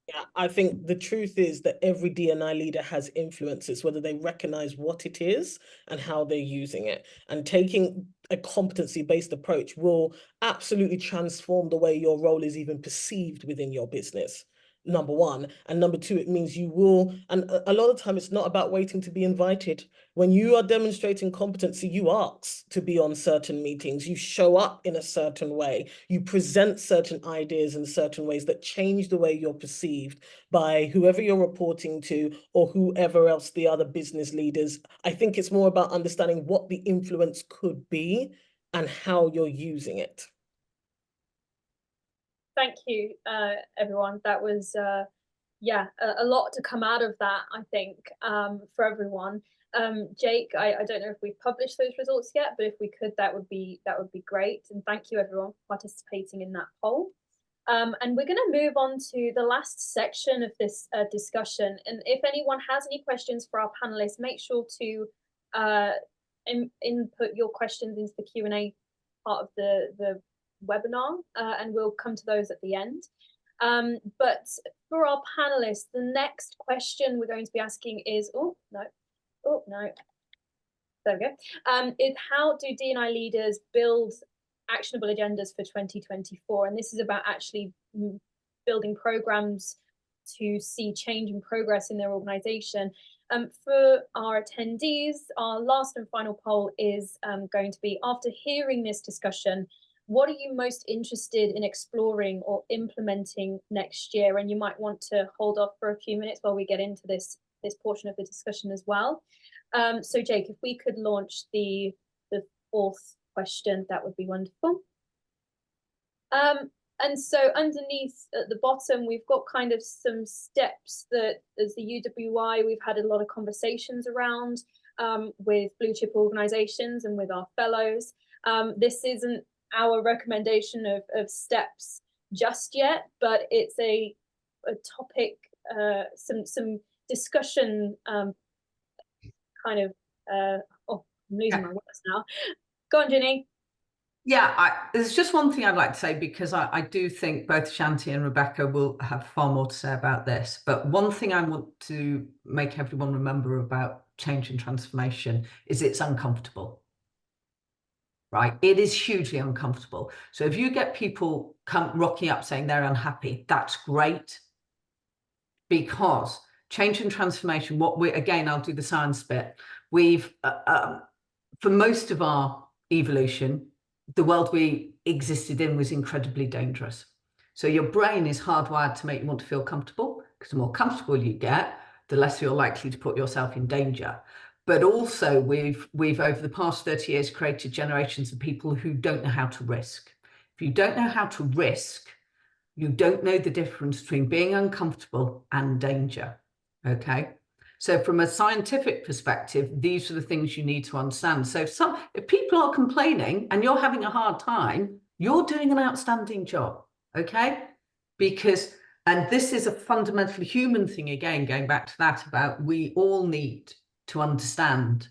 [SPEAKER 4] Yeah, I think the truth is that every D&I leader has influences, whether they recognize what it is and how they're using it. And taking a competency-based approach will absolutely transform the way your role is even perceived within your business. Number one. And number two, it means you will, and a lot of time it's not about waiting to be invited. When you are demonstrating competency, you ask to be on certain meetings, you show up in a certain way, you present certain ideas in certain ways that change the way you're perceived by whoever you're reporting to or whoever else the other business leaders. I think it's more about understanding what the influence could be and how you're using it.
[SPEAKER 1] Thank you, everyone. That was, a lot to come out of that, I think, for everyone. Jake, I don't know if we've published those results yet, but if we could, that would be great. And thank you, everyone, for participating in that poll. And we're going to move on to the last section of this discussion. And if anyone has any questions for our panelists, make sure to input your questions into the Q&A part of the webinar, and we'll come to those at the end. But for our panelists, the next question we're going to be asking is, there we go, is how do D&I leaders build actionable agendas for 2024? And this is about actually building programs to see change and progress in their organization. For our attendees, our last and final poll is going to be, after hearing this discussion, what are you most interested in exploring or implementing next year? And you might want to hold off for a few minutes while we get into this portion of the discussion as well. So Jake, if we could launch the fourth question, that would be wonderful. And so underneath at the bottom, we've got kind of some steps that as the UWI, we've had a lot of conversations around with blue chip organizations and with our fellows. This isn't our recommendation of steps just yet, but it's a topic, some discussion kind of, I'm losing my words now. Go on, Ginny.
[SPEAKER 3] Yeah, there's just one thing I'd like to say, because I do think both Shanti and Rebecca will have far more to say about this. But one thing I want to make everyone remember about change and transformation is it's uncomfortable. Right? It is hugely uncomfortable. So if you get people rocking up saying they're unhappy, that's great. because change and transformation, again, I'll do the science bit. We've, for most of our evolution, the world we existed in was incredibly dangerous. So your brain is hardwired to make you want to feel comfortable, because the more comfortable you get, the less you're likely to put yourself in danger. But also we've over the past 30 years created generations of people who don't know how to risk. If you don't know how to risk, you don't know the difference between being uncomfortable and danger. Okay. So from a scientific perspective, these are the things you need to understand. So if people are complaining and you're having a hard time, you're doing an outstanding job. Okay. And this is a fundamentally human thing, again, going back to that about we all need to understand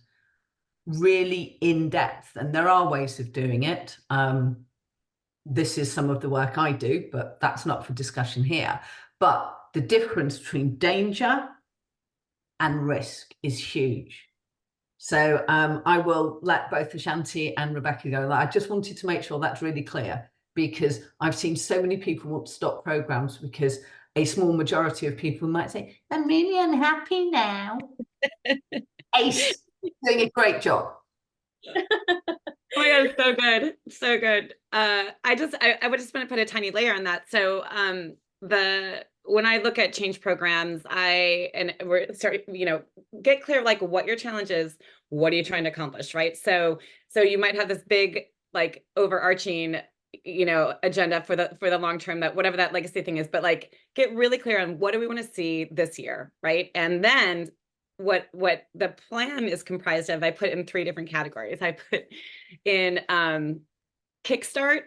[SPEAKER 3] really in depth, and there are ways of doing it. This is some of the work I do, but that's not for discussion here. But the difference between danger and risk is huge. So I will let both Ashanti and Rebecca go. I just wanted to make sure that's really clear, because I've seen so many people want to stop programs because a small majority of people might say, I'm really unhappy now. Ace, doing a great job.
[SPEAKER 2] Oh my God, so good. So good. I would just want to put a tiny layer on that. So when I look at change programs, we're starting, get clear, like what your challenge is, what are you trying to accomplish, right? So you might have this big, like overarching, agenda for the long term, that whatever that legacy thing is, but like get really clear on what do we want to see this year, right? And then what the plan is comprised of, I put in 3 different categories. I put in kickstart,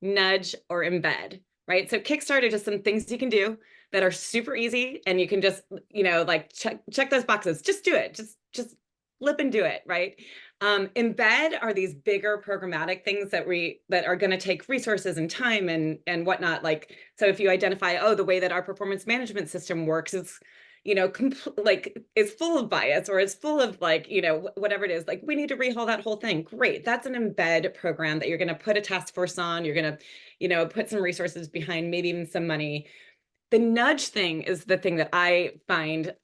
[SPEAKER 2] nudge, or embed, right? So kickstart are just some things you can do that are super easy, and you can just, like check those boxes. Just do it. Just flip and do it, right? Embed are these bigger programmatic things that are going to take resources and time and whatnot. Like, so if you identify, the way that our performance management system works is, is full of bias, or is full of whatever it is, like we need to rehaul that whole thing. Great. That's an embed program that you're going to put a task force on. You're going to, put some resources behind, maybe even some money. The nudge thing is the thing that I find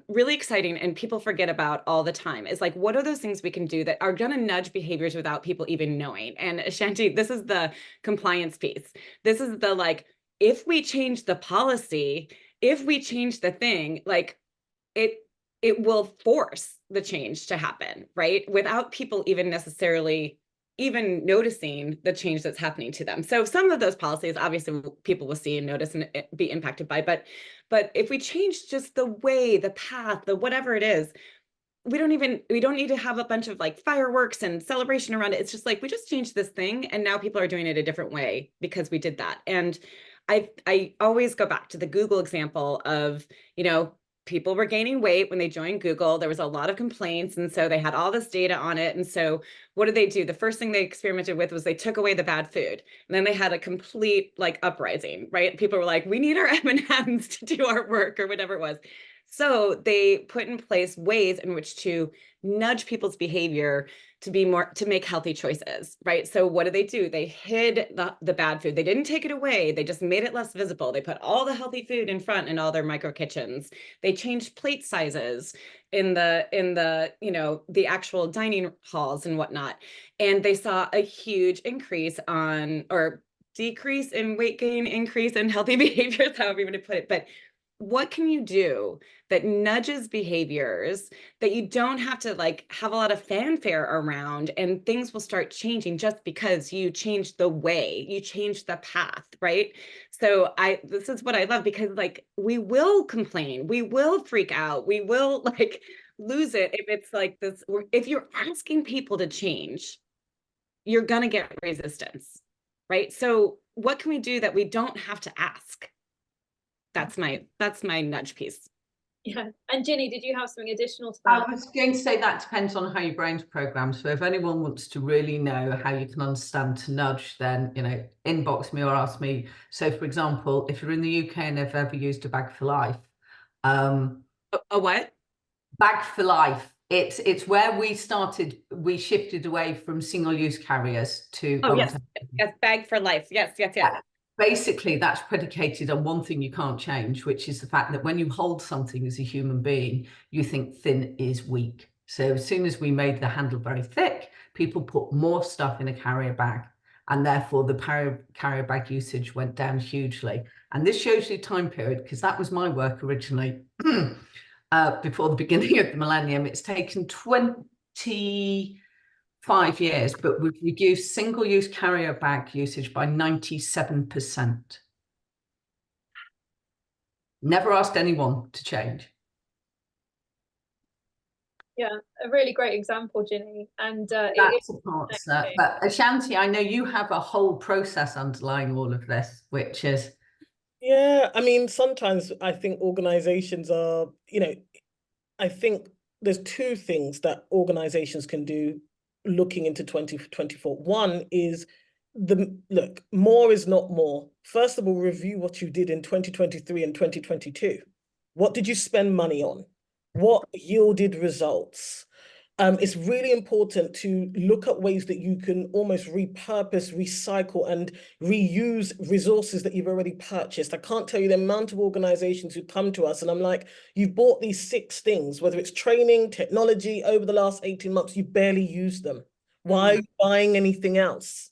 [SPEAKER 2] really exciting, and people forget about all the time, is like, what are those things we can do that are going to nudge behaviors without people even knowing? And Ashanti, this is the compliance piece. This is the, if we change the policy, if we change the thing, like it will force the change to happen, right? Without people even necessarily even noticing the change that's happening to them. So some of those policies, obviously, people will see and notice and be impacted by, but if we change just the way, the path, the whatever it is, we don't need to have a bunch of like fireworks and celebration around it. It's just like, we just changed this thing, and now people are doing it a different way because we did that. And I always go back to the Google example of, people were gaining weight when they joined Google. There was a lot of complaints, and so they had all this data on it. And so what did they do? The first thing they experimented with was they took away the bad food, and then they had a complete uprising, right? People were like, we need our M&Ms to do our work, or whatever it was. So they put in place ways in which to nudge people's behavior to make healthy choices, right? So what did they do? They hid the bad food. They didn't take it away. They just made it less visible. They put all the healthy food in front in all their micro kitchens. They changed plate sizes in the actual dining halls and whatnot. And they saw a huge decrease in weight gain, increase in healthy behaviors, however you want to put it. But what can you do that nudges behaviors that you don't have to have a lot of fanfare around, and things will start changing just because you changed the way, you changed the path, right? So this is what I love, because we will complain, we will freak out, we will lose it if it's like this. If you're asking people to change, you're gonna get resistance, right? So what can we do that we don't have to ask? That's my nudge piece.
[SPEAKER 1] Yeah. And Ginny, did you have something additional to that?
[SPEAKER 3] I was going to say that depends on how your brain's programmed. So if anyone wants to really know how you can understand to nudge, then, inbox me or ask me. So for example, if you're in the UK and have ever used a Bag for Life.
[SPEAKER 2] A what?
[SPEAKER 3] Bag for Life. It's where we shifted away from single-use carriers to
[SPEAKER 2] yes, Bag for Life. Yes.
[SPEAKER 3] basically that's predicated on one thing you can't change, which is the fact that when you hold something as a human being, you think thin is weak. So as soon as we made the handle very thick, people put more stuff in a carrier bag, and therefore the carrier bag usage went down hugely. And this shows you time period, because that was my work originally before the beginning of the millennium. It's taken 25 years, but we've reduced single-use carrier bag usage by 97%. Never asked anyone to change.
[SPEAKER 1] Yeah, a really great example, Ginny. And
[SPEAKER 3] That supports that. But Ashanti, I know you have a whole process underlying all of this, which is...
[SPEAKER 4] Yeah, I mean, sometimes I think organizations are, I think there's two things that organizations can do looking into 2024. One is look, more is not more. First of all, review what you did in 2023 and 2022. What did you spend money on? What yielded results? It's really important to look at ways that you can almost repurpose, recycle, and reuse resources that you've already purchased. I can't tell you the amount of organizations who come to us and I'm like, you've bought these 6 things, whether it's training, technology, over the last 18 months, you barely use them. Why are you buying anything else?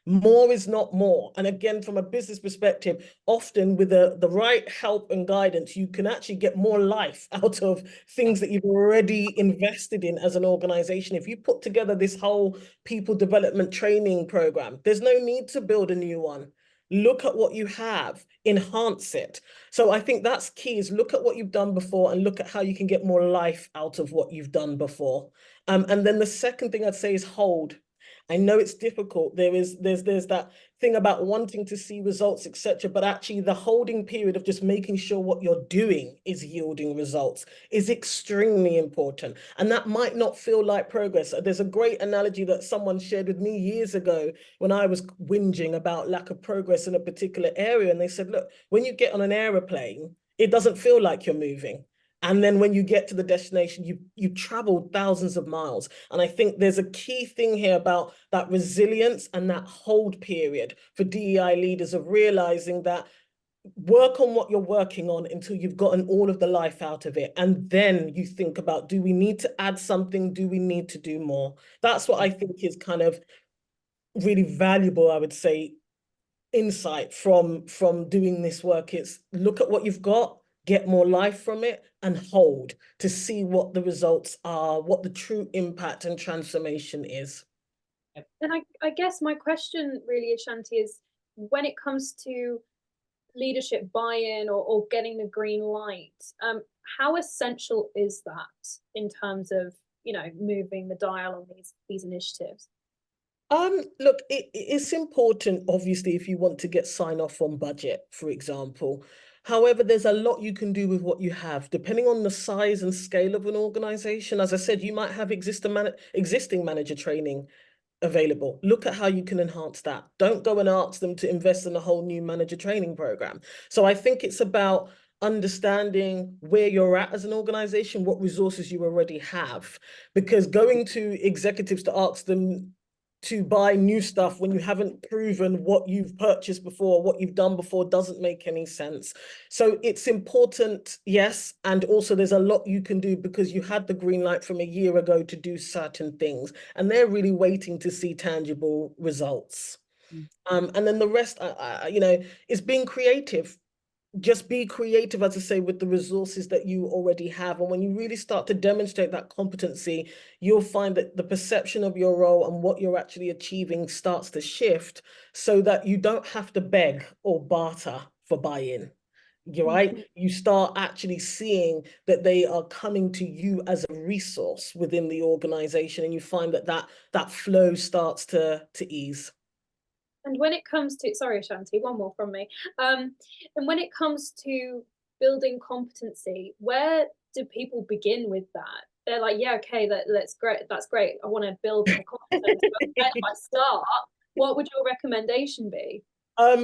[SPEAKER 4] More is not more. And again, from a business perspective, often with the right help and guidance, you can actually get more life out of things that you've already invested in as an organization. If you put together this whole people development training program, there's no need to build a new one. Look at what you have, enhance it. So I think that's key, is look at what you've done before and look at how you can get more life out of what you've done before. And then the second thing I'd say is hold. I know it's difficult. There's that thing about wanting to see results, etc. But actually the holding period of just making sure what you're doing is yielding results is extremely important. And that might not feel like progress. There's a great analogy that someone shared with me years ago when I was whinging about lack of progress in a particular area. And they said, look, when you get on an aeroplane, it doesn't feel like you're moving. And then when you get to the destination, you've traveled thousands of miles. And I think there's a key thing here about that resilience and that hold period for DEI leaders of realizing that work on what you're working on until you've gotten all of the life out of it. And then you think about, do we need to add something? Do we need to do more? That's what I think is kind of really valuable, I would say, insight from doing this work. It's look at what you've got, get more life from it, and hold to see what the results are, what the true impact and transformation is.
[SPEAKER 1] And I guess my question really, Ashanti, is when it comes to leadership buy-in or getting the green light, how essential is that in terms of, moving the dial on these initiatives?
[SPEAKER 4] Look, it's important, obviously, if you want to get sign off on budget, for example. However, there's a lot you can do with what you have, depending on the size and scale of an organization. As I said, you might have existing manager training available. Look at how you can enhance that. Don't go and ask them to invest in a whole new manager training program. So I think it's about understanding where you're at as an organization, what resources you already have, because going to executives to ask them to buy new stuff when you haven't proven what you've purchased before, what you've done before, doesn't make any sense. So it's important, yes, and also there's a lot you can do because you had the green light from a year ago to do certain things, and they're really waiting to see tangible results. And then the rest, is being creative. Just be creative, as I say, with the resources that you already have. And when you really start to demonstrate that competency, you'll find that the perception of your role and what you're actually achieving starts to shift so that you don't have to beg or barter for buy-in. You're right. You start actually seeing that they are coming to you as a resource within the organization, and you find that flow starts to ease.
[SPEAKER 1] And when it comes to, sorry, Ashanti, one more from me. And when it comes to building competency, where do people begin with that? They're like, yeah, okay, that's great. I want to build more competence. But where do I start? What would your recommendation be?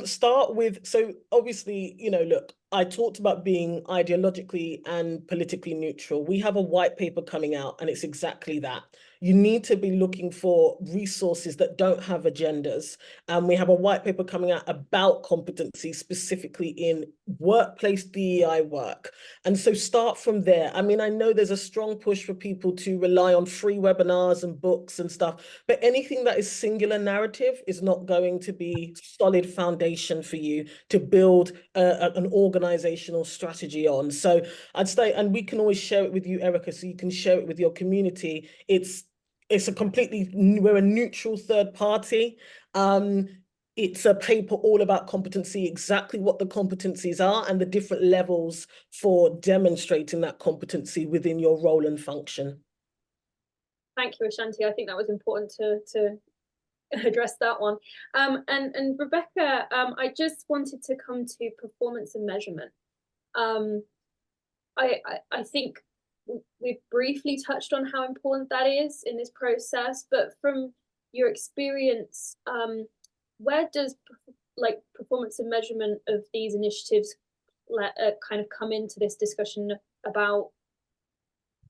[SPEAKER 4] Start with, so obviously, look, I talked about being ideologically and politically neutral. We have a white paper coming out, and it's exactly that. You need to be looking for resources that don't have agendas. And we have a white paper coming out about competency, specifically in workplace DEI work. And so start from there. I mean, I know there's a strong push for people to rely on free webinars and books and stuff, but anything that is singular narrative is not going to be solid foundation for you to build an organizational strategy on. So I'd say, and we can always share it with you, Erica, so you can share it with your community. It's a completely, we're a neutral third party. It's a paper all about competency, exactly what the competencies are and the different levels for demonstrating that competency within your role and function.
[SPEAKER 1] Thank you, Ashanti. I think that was important to address that one. And Rebecca, I just wanted to come to performance and measurement. I think we've briefly touched on how important that is in this process, but from your experience, where does performance and measurement of these initiatives kind of come into this discussion about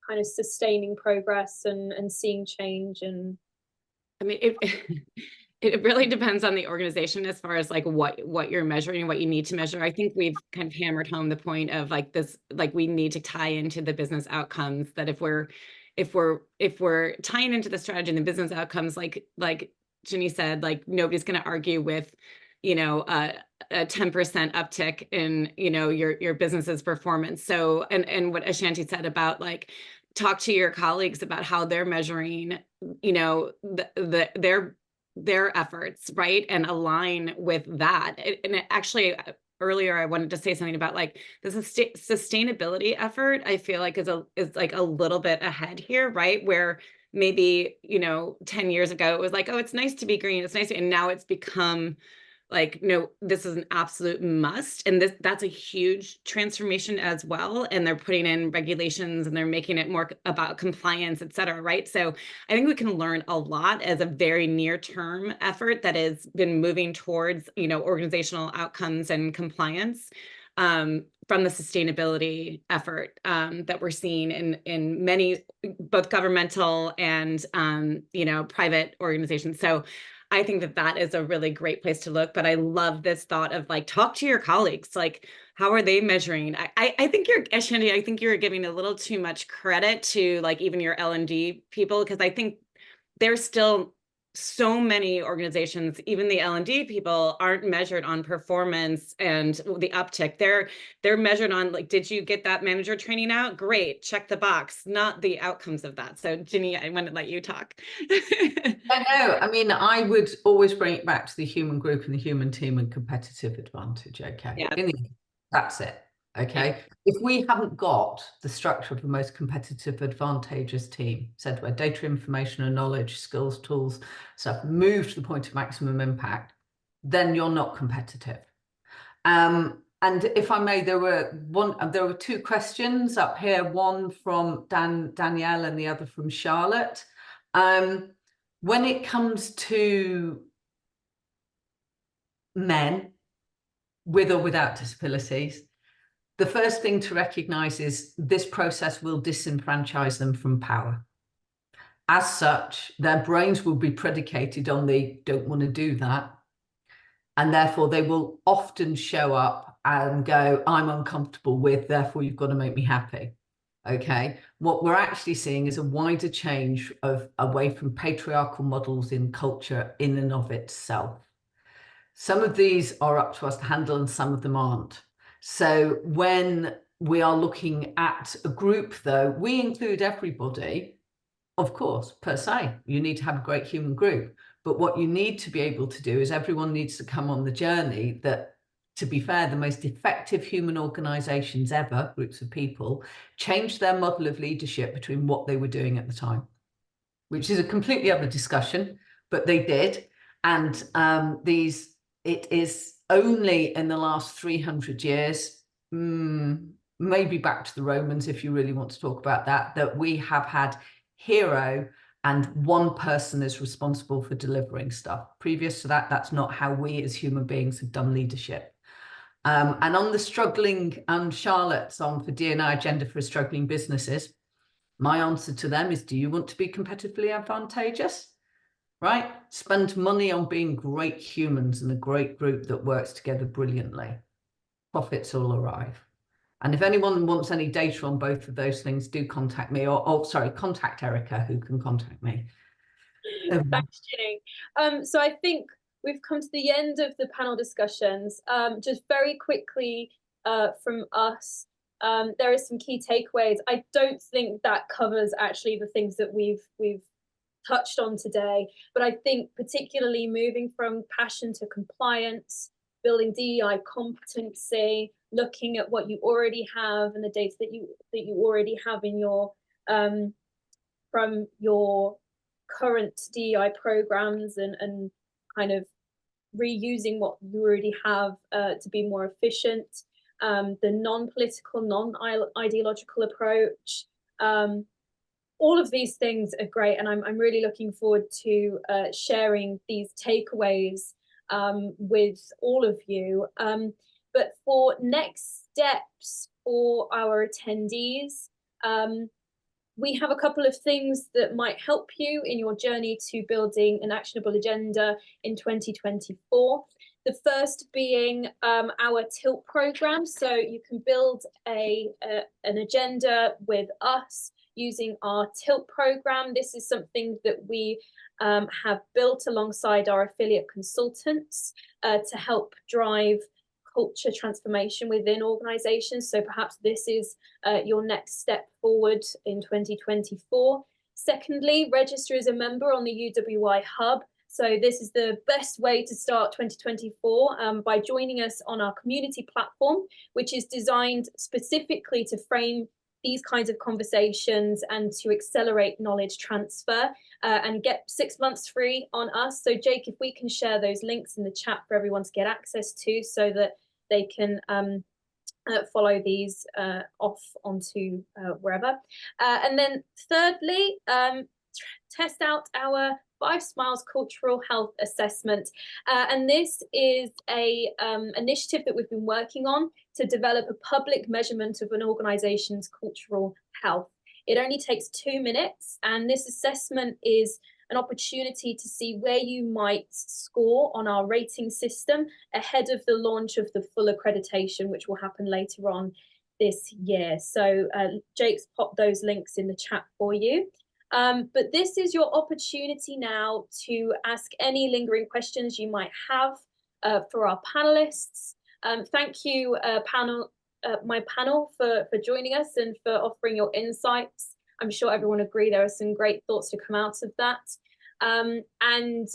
[SPEAKER 1] kind of sustaining progress and seeing change? And
[SPEAKER 2] I mean, it really depends on the organization as far as like what you're measuring, what you need to measure. I think we've kind of hammered home the point of like this, like we need to tie into the business outcomes, that if we're tying into the strategy and the business outcomes, like Ginny said, like nobody's going to argue with, you know, a 10% uptick in, you know, your business's performance. So, and what Ashanti said about like, talk to your colleagues about how they're measuring, you know, their efforts, right? And align with that. And actually, earlier I wanted to say something about like the sustainability effort. I feel like is like a little bit ahead here, right? Where maybe, you know, 10 years ago it was like, oh, it's nice to be green, it's nice and now it's become like, no, this is an absolute must. And that's a huge transformation as well. And they're putting in regulations and they're making it more about compliance, et cetera, right? So I think we can learn a lot as a very near-term effort that has been moving towards, you know, organizational outcomes and compliance from the sustainability effort that we're seeing in many, both governmental and, you know, private organizations. So I think that is a really great place to look, but I love this thought of like, talk to your colleagues, like, how are they measuring? I think Ashanti, I think you're giving a little too much credit to like even your L&D people, because I think there's still so many organizations, even the L&D people aren't measured on performance and the uptick. They're measured on like, did you get that manager training out? Great, check the box, not the outcomes of that. So Ginny, I want to let you talk.
[SPEAKER 3] I know. I mean, I would always bring it back to the human group and the human team and competitive advantage. Okay.
[SPEAKER 2] Yeah.
[SPEAKER 3] That's it. Okay. Yeah. If we haven't got the structure of the most competitive, advantageous team, said where data, information and knowledge, skills, tools, stuff move to the point of maximum impact, then you're not competitive. And if I may, there were two questions up here, one from Danielle and the other from Charlotte. When it comes to men with or without disabilities, the first thing to recognize is this process will disenfranchise them from power. As such, their brains will be predicated on they don't want to do that. And therefore, they will often show up and go, I'm uncomfortable with, therefore, you've got to make me happy. Okay. What we're actually seeing is a wider change away from patriarchal models in culture in and of itself. Some of these are up to us to handle and some of them aren't. So when we are looking at a group, though, we include everybody, of course, per se. You need to have a great human group. But what you need to be able to do is everyone needs to come on the journey that, to be fair, the most effective human organizations ever, groups of people, changed their model of leadership between what they were doing at the time, which is a completely other discussion, but they did. And it is only in the last 300 years, maybe back to the Romans, if you really want to talk about that, that we have had hero and one person is responsible for delivering stuff. Previous to that, that's not how we as human beings have done leadership. And on the struggling, and Charlotte's on for D&I agenda for struggling businesses, my answer to them is, do you want to be competitively advantageous? Right? Spend money on being great humans and a great group that works together brilliantly. Profits will arrive. And if anyone wants any data on both of those things, do contact me, or sorry, contact Erica, who can contact me.
[SPEAKER 1] Thanks, Ginny. So I think we've come to the end of the panel discussions. Just very quickly from us, there are some key takeaways. I don't think that covers actually the things that we've touched on today, but I think particularly moving from passion to compliance, building DEI competency, looking at what you already have and the data that you already have in your from your current DEI programs, and kind of reusing what you already have to be more efficient. The non-political, non-ideological approach. All of these things are great, and I'm really looking forward to sharing these takeaways with all of you. But for next steps for our attendees, we have a couple of things that might help you in your journey to building an actionable agenda in 2024. The first being our TILT program. So you can build an agenda with us using our TILT program. This is something that we have built alongside our affiliate consultants to help drive culture transformation within organizations. So perhaps this is your next step forward in 2024. Secondly, register as a member on the UWI Hub. So this is the best way to start 2024 by joining us on our community platform, which is designed specifically to frame these kinds of conversations and to accelerate knowledge transfer, and get 6 months free on us. So Jake, if we can share those links in the chat for everyone to get access to, so that they can follow these off onto wherever. And then thirdly, test out our 5 Smiles Cultural Health Assessment. And this is a initiative that we've been working on to develop a public measurement of an organization's cultural health. It only takes 2 minutes, and this assessment is an opportunity to see where you might score on our rating system ahead of the launch of the full accreditation, which will happen later on this year. So Jake's popped those links in the chat for you. But this is your opportunity now to ask any lingering questions you might have for our panelists. Thank you, my panel, for joining us and for offering your insights. I'm sure everyone agree there are some great thoughts to come out of that. And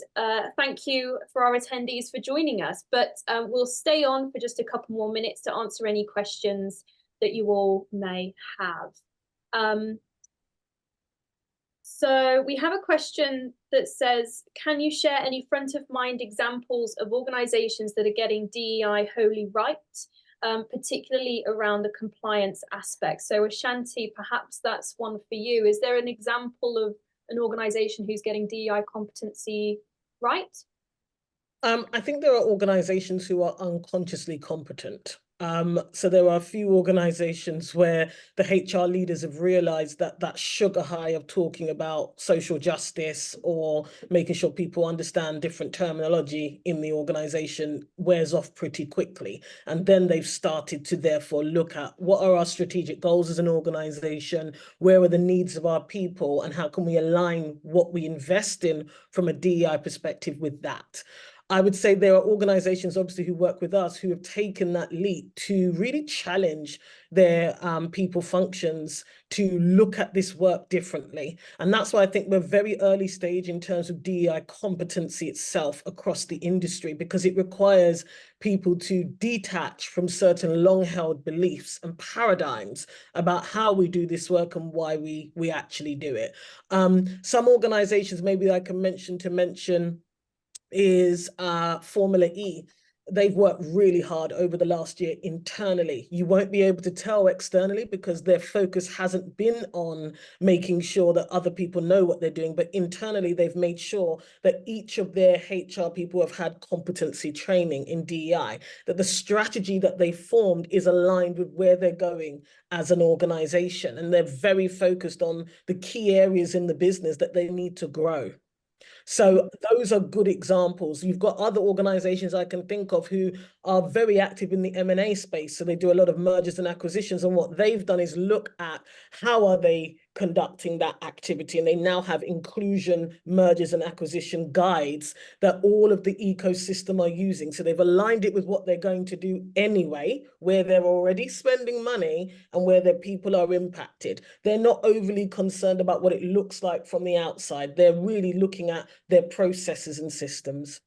[SPEAKER 1] thank you for our attendees for joining us. But we'll stay on for just a couple more minutes to answer any questions that you all may have. So we have a question that says, can you share any front of mind examples of organizations that are getting DEI wholly right, particularly around the compliance aspect? So Ashanti, perhaps that's one for you. Is there an example of an organization who's getting DEI competency right?
[SPEAKER 4] I think there are organizations who are unconsciously competent. So there are a few organizations where the HR leaders have realized that that sugar high of talking about social justice or making sure people understand different terminology in the organization wears off pretty quickly. And then they've started to therefore look at what are our strategic goals as an organization, where are the needs of our people, and how can we align what we invest in from a DEI perspective with that. I would say there are organizations, obviously, who work with us who have taken that leap to really challenge their people functions to look at this work differently. And that's why I think we're very early stage in terms of DEI competency itself across the industry, because it requires people to detach from certain long-held beliefs and paradigms about how we do this work and why we actually do it. Some organizations maybe I can mention is Formula E. they've worked really hard over the last year internally. You won't be able to tell externally because their focus hasn't been on making sure that other people know what they're doing, but internally they've made sure that each of their HR people have had competency training in DEI, that the strategy that they formed is aligned with where they're going as an organization. And they're very focused on the key areas in the business that they need to grow. So those are good examples. You've got other organizations I can think of who are very active in the M&A space. So they do a lot of mergers and acquisitions. And what they've done is look at how are they conducting that activity. And they now have inclusion, mergers and acquisition guides that all of the ecosystem are using. So they've aligned it with what they're going to do anyway, where they're already spending money and where their people are impacted. They're not overly concerned about what it looks like from the outside. They're really looking at their processes and systems.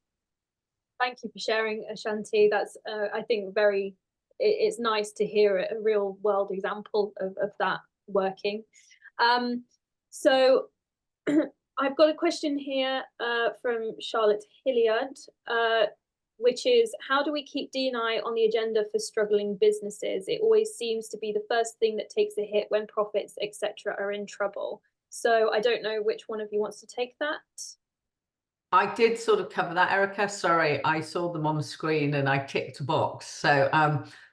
[SPEAKER 1] Thank you for sharing, Ashanti. That's, I think, it's nice to hear a real world example of that working. So I've got a question here from Charlotte Hilliard, which is, how do we keep D&I on the agenda for struggling businesses? It always seems to be the first thing that takes a hit when profits, etc., are in trouble. So I don't know which one of you wants to take that.
[SPEAKER 3] I did sort of cover that, Erica. Sorry, I saw them on the screen and I ticked a box. So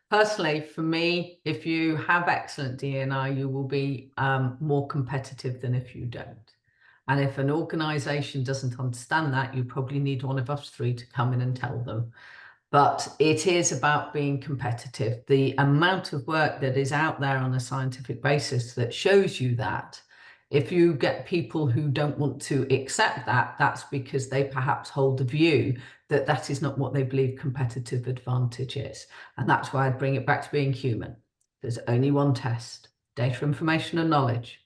[SPEAKER 3] personally, for me, if you have excellent D&I, you will be more competitive than if you don't. And if an organization doesn't understand that, you probably need one of us three to come in and tell them. But it is about being competitive. The amount of work that is out there on a scientific basis that shows you that, if you get people who don't want to accept that, that's because they perhaps hold the view that that is not what they believe competitive advantage is. And that's why I bring it back to being human. There's only one test: data, information, and knowledge.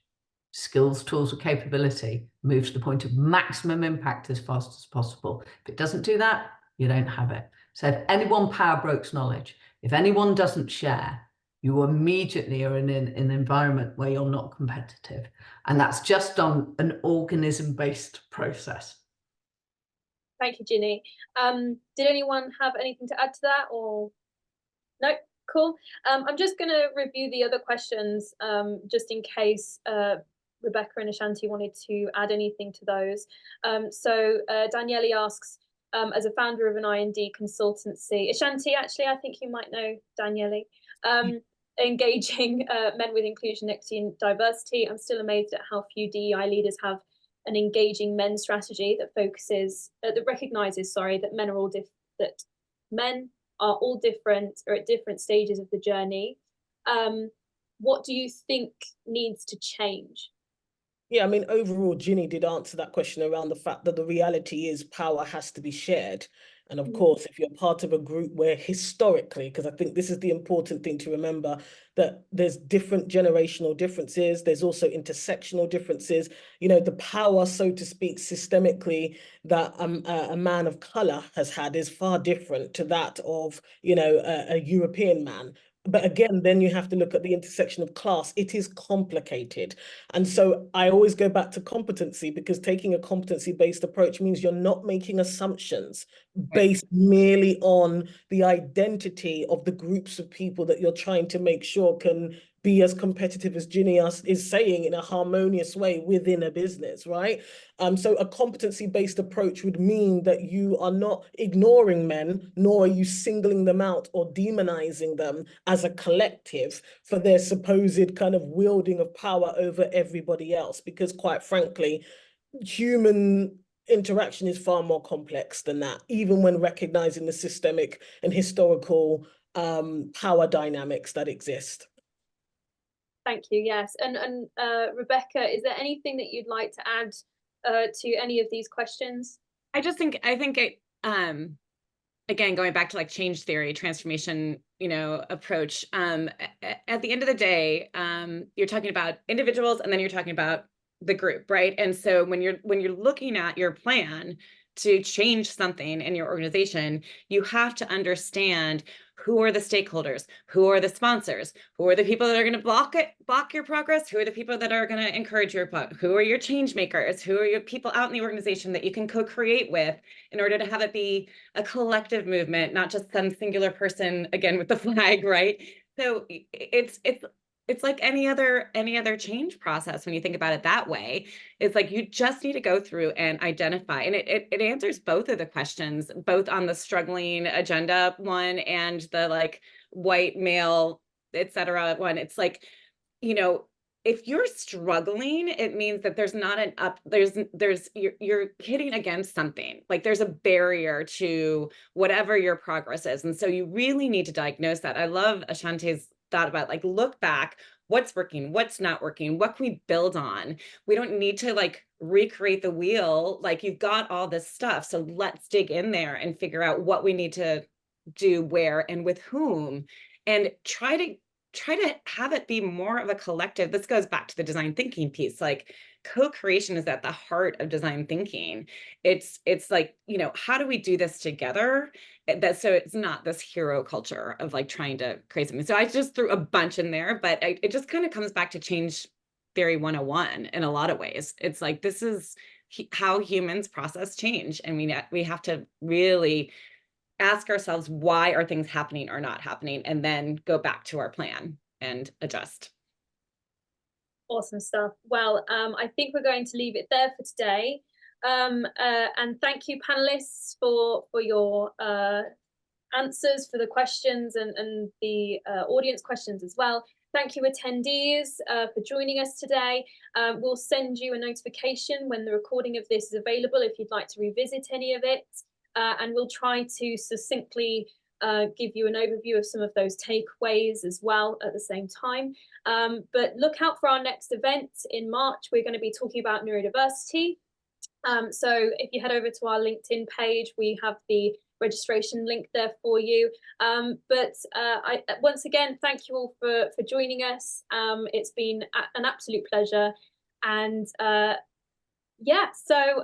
[SPEAKER 3] Skills, tools, or capability. Move to the point of maximum impact as fast as possible. If it doesn't do that, you don't have it. So if anyone power brokes knowledge, if anyone doesn't share, you immediately are in an environment where you're not competitive. And that's just on an organism-based process.
[SPEAKER 1] Thank you, Ginny. Did anyone have anything to add to that, or no? Cool. I'm just going to review the other questions just in case Rebecca and Ashanti wanted to add anything to those. So Daniele asks, as a founder of an I&D consultancy, Ashanti, actually, I think you might know Daniele, engaging men with inclusion, equity, and diversity. I'm still amazed at how few DEI leaders have an engaging men strategy that focuses, that recognizes, that men are all all different or at different stages of the journey. What do you think needs to change?
[SPEAKER 4] Yeah, I mean, overall, Ginny did answer that question around the fact that the reality is power has to be shared. And of course, if you're part of a group where historically, because I think this is the important thing to remember, that there's different generational differences, there's also intersectional differences, you know, the power, so to speak, systemically that a man of color has had is far different to that of, you know, a European man. But again, then you have to look at the intersection of class. It is complicated. And so I always go back to competency, because taking a competency-based approach means you're not making assumptions based merely on the identity of the groups of people that you're trying to make sure can be as competitive as Ginny is saying, in a harmonious way within a business, right? So a competency-based approach would mean that you are not ignoring men, nor are you singling them out or demonizing them as a collective for their supposed kind of wielding of power over everybody else, because quite frankly, human interaction is far more complex than that, even when recognizing the systemic and historical power dynamics that exist.
[SPEAKER 1] Thank you. Yes, and Rebecca, is there anything that you'd like to add to any of these questions?
[SPEAKER 2] I think it, again, going back to like change theory, transformation, you know, approach. At the end of the day, you're talking about individuals, and then you're talking about the group, right? And so when you're looking at your plan to change something in your organization, you have to understand who are the stakeholders, who are the sponsors, who are the people that are going to block your progress, who are the people that are going to encourage your progress, who are your change makers, who are your people out in the organization that you can co-create with in order to have it be a collective movement, not just some singular person, again, with the flag, right? So it's like any other change process when you think about it that way. It's like you just need to go through and identify, and it answers both of the questions, both on the struggling agenda one and the like white male, etc. one. It's like, you know, if you're struggling, it means that there's not an up, you're hitting against something, like there's a barrier to whatever your progress is. And so you really need to diagnose that. I love Ashanti's thought about like, look back, what's working, what's not working, what can we build on? We don't need to like recreate the wheel. Like you've got all this stuff. So let's dig in there and figure out what we need to do where and with whom, and try to have it be more of a collective. This goes back to the design thinking piece. Like co-creation is at the heart of design thinking. It's like, you know, how do we do this together? That so it's not this hero culture of like trying to create something. So I just threw a bunch in there, but it just kind of comes back to change theory 101 in a lot of ways. It's like, this is how humans process change. And we have to really ask ourselves, why are things happening or not happening, and then go back to our plan and adjust.
[SPEAKER 1] Awesome stuff. Well, I think we're going to leave it there for today. And thank you, panelists, for your answers, for the questions and the audience questions as well. Thank you, attendees, for joining us today. We'll send you a notification when the recording of this is available if you'd like to revisit any of it. And we'll try to succinctly give you an overview of some of those takeaways as well at the same time. But look out for our next event in March. We're going to be talking about neurodiversity. So if you head over to our LinkedIn page, we have the registration link there for you. But once again, thank you all for joining us. It's been an absolute pleasure. And yeah, so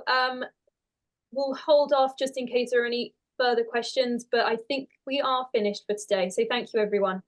[SPEAKER 1] we'll hold off just in case there are any further questions, but I think we are finished for today. So thank you, everyone.